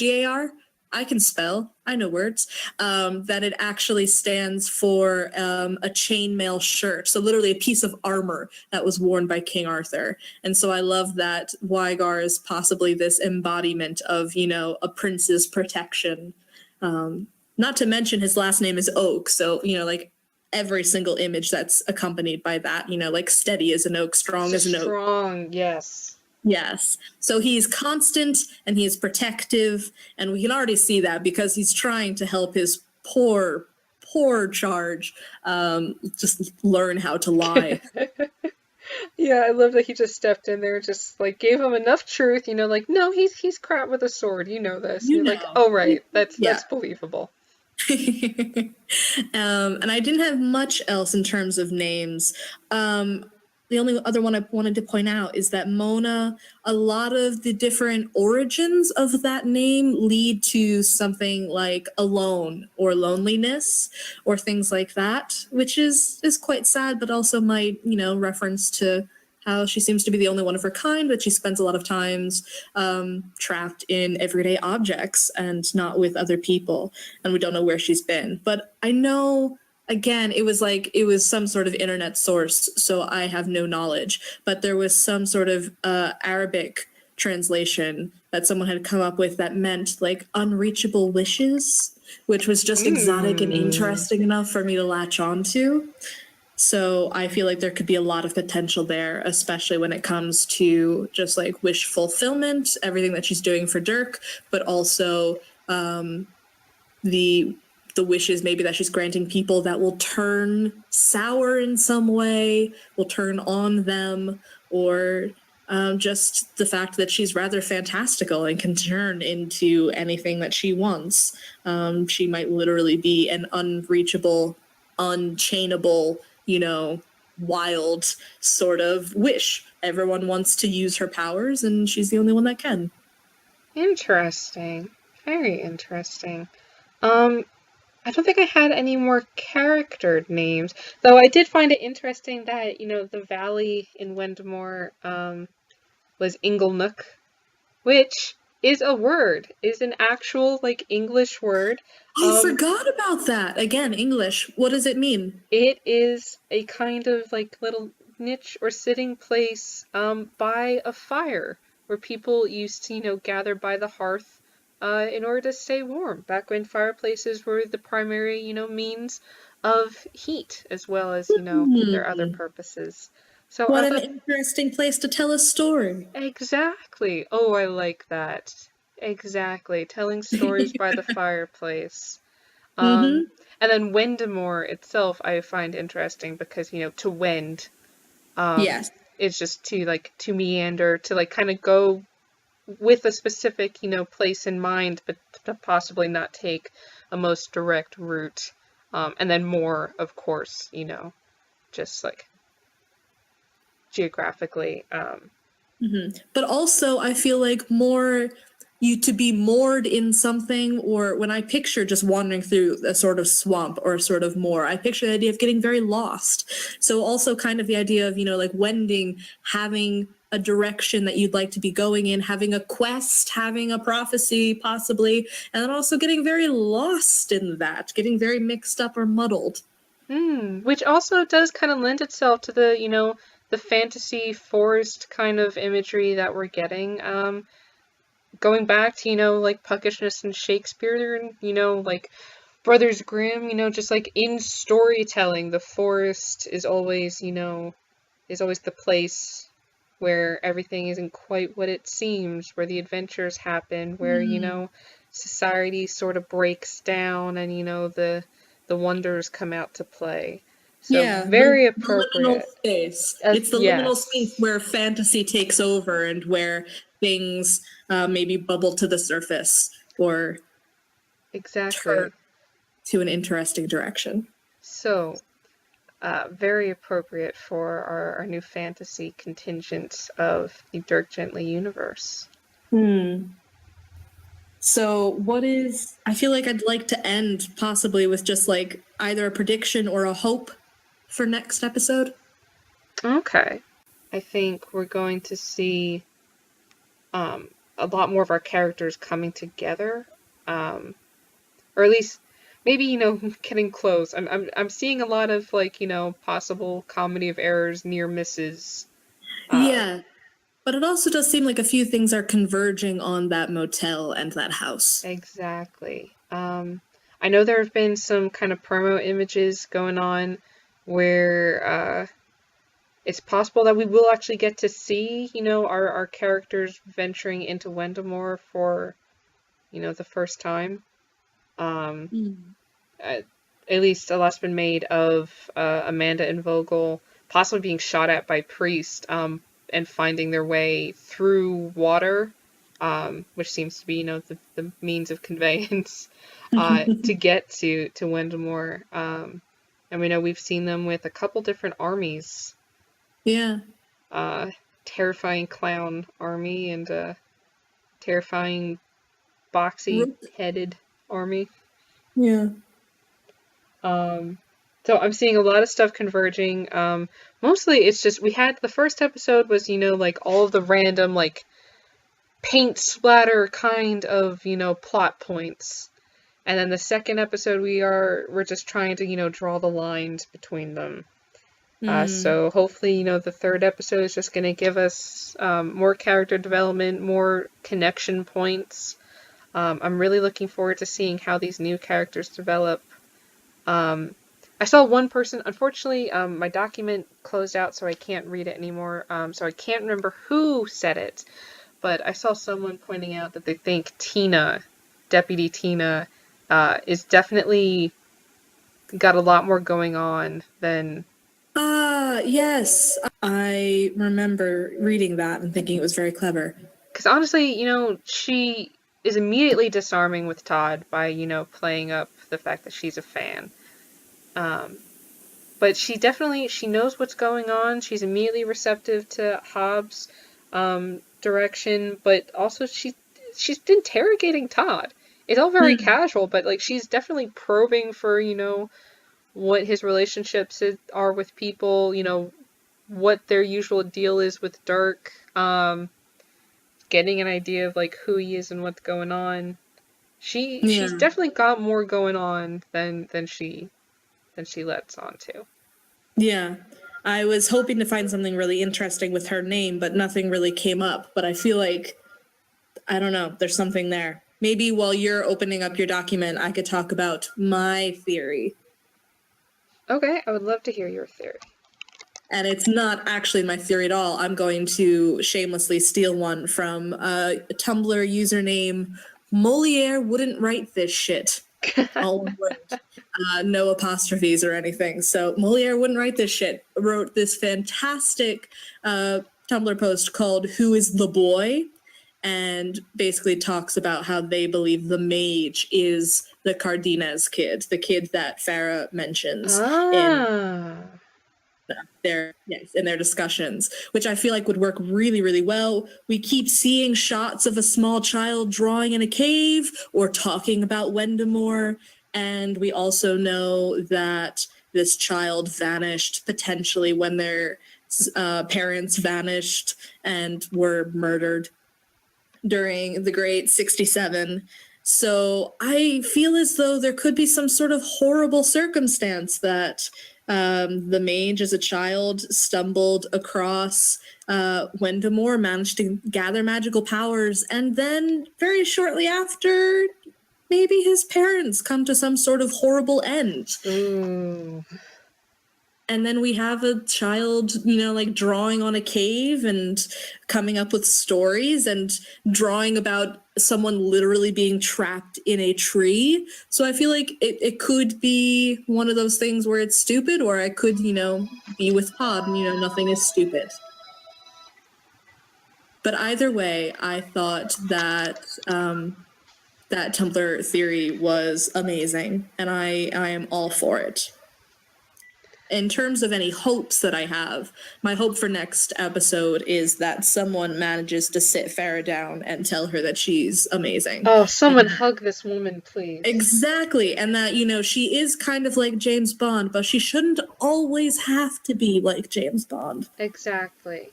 B: Wyagr, I can spell, I know words, that it actually stands for a chainmail shirt. So literally a piece of armor that was worn by King Arthur. And so I love that Wygar is possibly this embodiment of, a prince's protection. Not to mention his last name is Oak. So, like every single image that's accompanied by that, like steady as an oak, strong as an oak.
A: Strong, yes.
B: Yes. So he's constant and he's protective, and we can already see that because he's trying to help his poor charge just learn how to lie.
A: Yeah, I love that he just stepped in there, just like gave him enough truth, like, no, he's crap with a sword, you know this. You're like, oh right, that's believable.
B: And I didn't have much else in terms of names. The only other one I wanted to point out is that Mona, a lot of the different origins of that name lead to something like alone or loneliness or things like that, which is quite sad, but also might, reference to how she seems to be the only one of her kind, but she spends a lot of times trapped in everyday objects and not with other people, and we don't know where she's been. But I know, again, it was some sort of internet source, so I have no knowledge, but there was some sort of Arabic translation that someone had come up with that meant like unreachable wishes, which was just exotic and interesting enough for me to latch onto. So I feel like there could be a lot of potential there, especially when it comes to just like wish fulfillment, everything that she's doing for Dirk, but also the wishes maybe that she's granting people that will turn sour in some way, will turn on them, or just the fact that she's rather fantastical and can turn into anything that she wants. She might literally be an unreachable, unchainable, wild sort of wish. Everyone wants to use her powers, and she's the only one that can.
A: Interesting. Very interesting. I don't think I had any more character names, though I did find it interesting that, the valley in Wendmore was Inglenook, which is a word, is an actual, like, English word.
B: I forgot about that. Again, English. What does it mean?
A: It is a kind of, like, little niche or sitting place by a fire where people used to, gather by the hearth in order to stay warm, back when fireplaces were the primary, means of heat, as well as, their other purposes. So
B: what an interesting place to tell a story.
A: Exactly. Oh, I like that. Exactly. Telling stories by the fireplace. And then Wendmore itself I find interesting because, to wend,
B: yes,
A: it's just to meander, to kind of go with a specific, place in mind, but to possibly not take a most direct route. And then more, of course, just geographically.
B: But also I feel like more you to be moored in something, or when I picture just wandering through a sort of swamp or a sort of moor, I picture the idea of getting very lost. So also kind of the idea of, like wending, having a direction that you'd like to be going in, having a quest, having a prophecy possibly, and then also getting very lost in that, getting very mixed up or muddled.
A: Which also does kind of lend itself to the, the fantasy forest kind of imagery that we're getting. Going back to, puckishness in Shakespeare and, Brothers Grimm, just in storytelling, the forest is always, the place where everything isn't quite what it seems, where the adventures happen, where, society sort of breaks down and, the wonders come out to play. So very appropriate.
B: The liminal space. It's the liminal space where fantasy takes over and where things maybe bubble to the surface or turn to an interesting direction.
A: So, very appropriate for our new fantasy contingent of the Dirk Gently universe.
B: So I feel like I'd like to end possibly with just like either a prediction or a hope for next episode.
A: Okay. I think we're going to see a lot more of our characters coming together, or at least maybe getting close. I'm seeing a lot of like possible comedy of errors, near misses.
B: Yeah, but it also does seem like a few things are converging on that motel and that house.
A: Exactly. I know there have been some kind of promo images going on where it's possible that we will actually get to see, our characters venturing into Wendemore for, the first time. At least a lot's been made of Amanda and Vogel possibly being shot at by Priest, and finding their way through water, which seems to be, the means of conveyance to get to Wendemore. And we know we've seen them with a couple different armies.
B: Yeah.
A: Terrifying clown army and a terrifying boxy-headed army.
B: Yeah.
A: So I'm seeing a lot of stuff converging. Mostly it's just, we had, the first episode was, like all of the random, like, paint splatter kind of, plot points. And then the second episode we're just trying to, draw the lines between them. So hopefully, the third episode is just going to give us more character development, more connection points. I'm really looking forward to seeing how these new characters develop. I saw one person, unfortunately, my document closed out, so I can't read it anymore, so I can't remember who said it, but I saw someone pointing out that they think Deputy Tina, is definitely got a lot more going on than...
B: Yes. I remember reading that and thinking it was very clever.
A: Because honestly, she is immediately disarming with Todd by, playing up the fact that she's a fan. But she knows what's going on. She's immediately receptive to Hobbs' direction, but also she's interrogating Todd. It's all very casual, but like she's definitely probing for, what his relationships are with people, what their usual deal is with Dirk, getting an idea of like who he is and what's going on. She's definitely got more going on than she lets on to.
B: Yeah. I was hoping to find something really interesting with her name, but nothing really came up. But I feel like, I don't know, there's something there. Maybe while you're opening up your document, I could talk about my theory.
A: Okay, I would love to hear your theory.
B: And it's not actually my theory at all. I'm going to shamelessly steal one from a Tumblr username, Moliere wouldn't write this shit. All one word. No apostrophes or anything. So Moliere wouldn't write this shit. Wrote this fantastic Tumblr post called Who is the Boy? And basically talks about how they believe the Mage is the Cardenas kid, the kid that Farah mentions in their discussions, which I feel like would work really, really well. We keep seeing shots of a small child drawing in a cave or talking about Wendemore, and we also know that this child vanished potentially when their parents vanished and were murdered during the Great 67. So I feel as though there could be some sort of horrible circumstance that the Mage as a child stumbled across Wendemore, managed to gather magical powers, and then very shortly after, maybe his parents come to some sort of horrible end.
A: Ooh.
B: And then we have a child, like drawing on a cave and coming up with stories and drawing about someone literally being trapped in a tree. So I feel like it could be one of those things where it's stupid, or I could, be with Todd and, nothing is stupid. But either way, I thought that that Tumblr theory was amazing, and I am all for it. in terms of any hopes that I have, my hope for next episode is that someone manages to sit Farrah down and tell her that she's amazing.
A: Oh, someone hug this woman, please.
B: Exactly. And that, you know, she is kind of like James Bond, but she shouldn't always have to be like James Bond.
A: Exactly.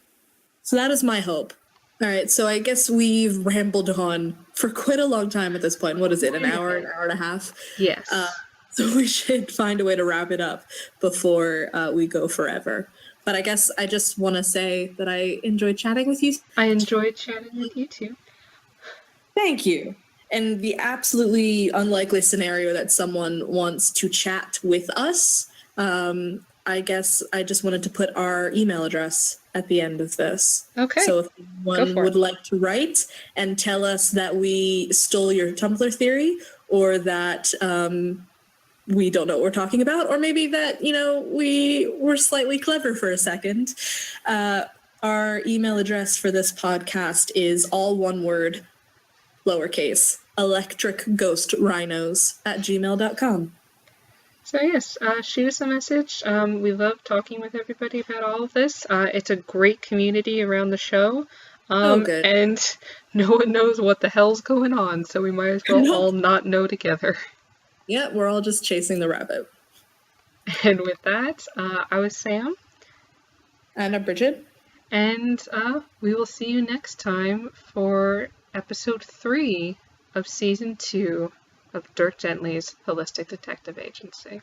B: So that is my hope. All right, so I guess we've rambled on for quite a long time at this point. What is it, an hour and a half?
A: Yes.
B: So we should find a way to wrap it up before we go forever. But I guess I just want to say that I enjoyed chatting with you.
A: I enjoyed chatting with you too.
B: Thank you. In the absolutely unlikely scenario that someone wants to chat with us, I guess I just wanted to put our email address at the end of this.
A: Okay.
B: So if anyone would like to write and tell us that we stole your Tumblr theory, or that we don't know what we're talking about, or maybe that, you know, we were slightly clever for a second, our email address for this podcast is all one word, lowercase, electricghostrhinos@gmail.com.
A: So yes, shoot us a message. We love talking with everybody about all of this. It's a great community around the show.
B: Good.
A: And no one knows what the hell's going on, so we might as well all not know together.
B: Yeah, we're all just chasing the rabbit.
A: And with that, I was Sam.
B: And I'm Brigid.
A: And we will see you next time for episode 3 of season 2 of Dirk Gently's Holistic Detective Agency.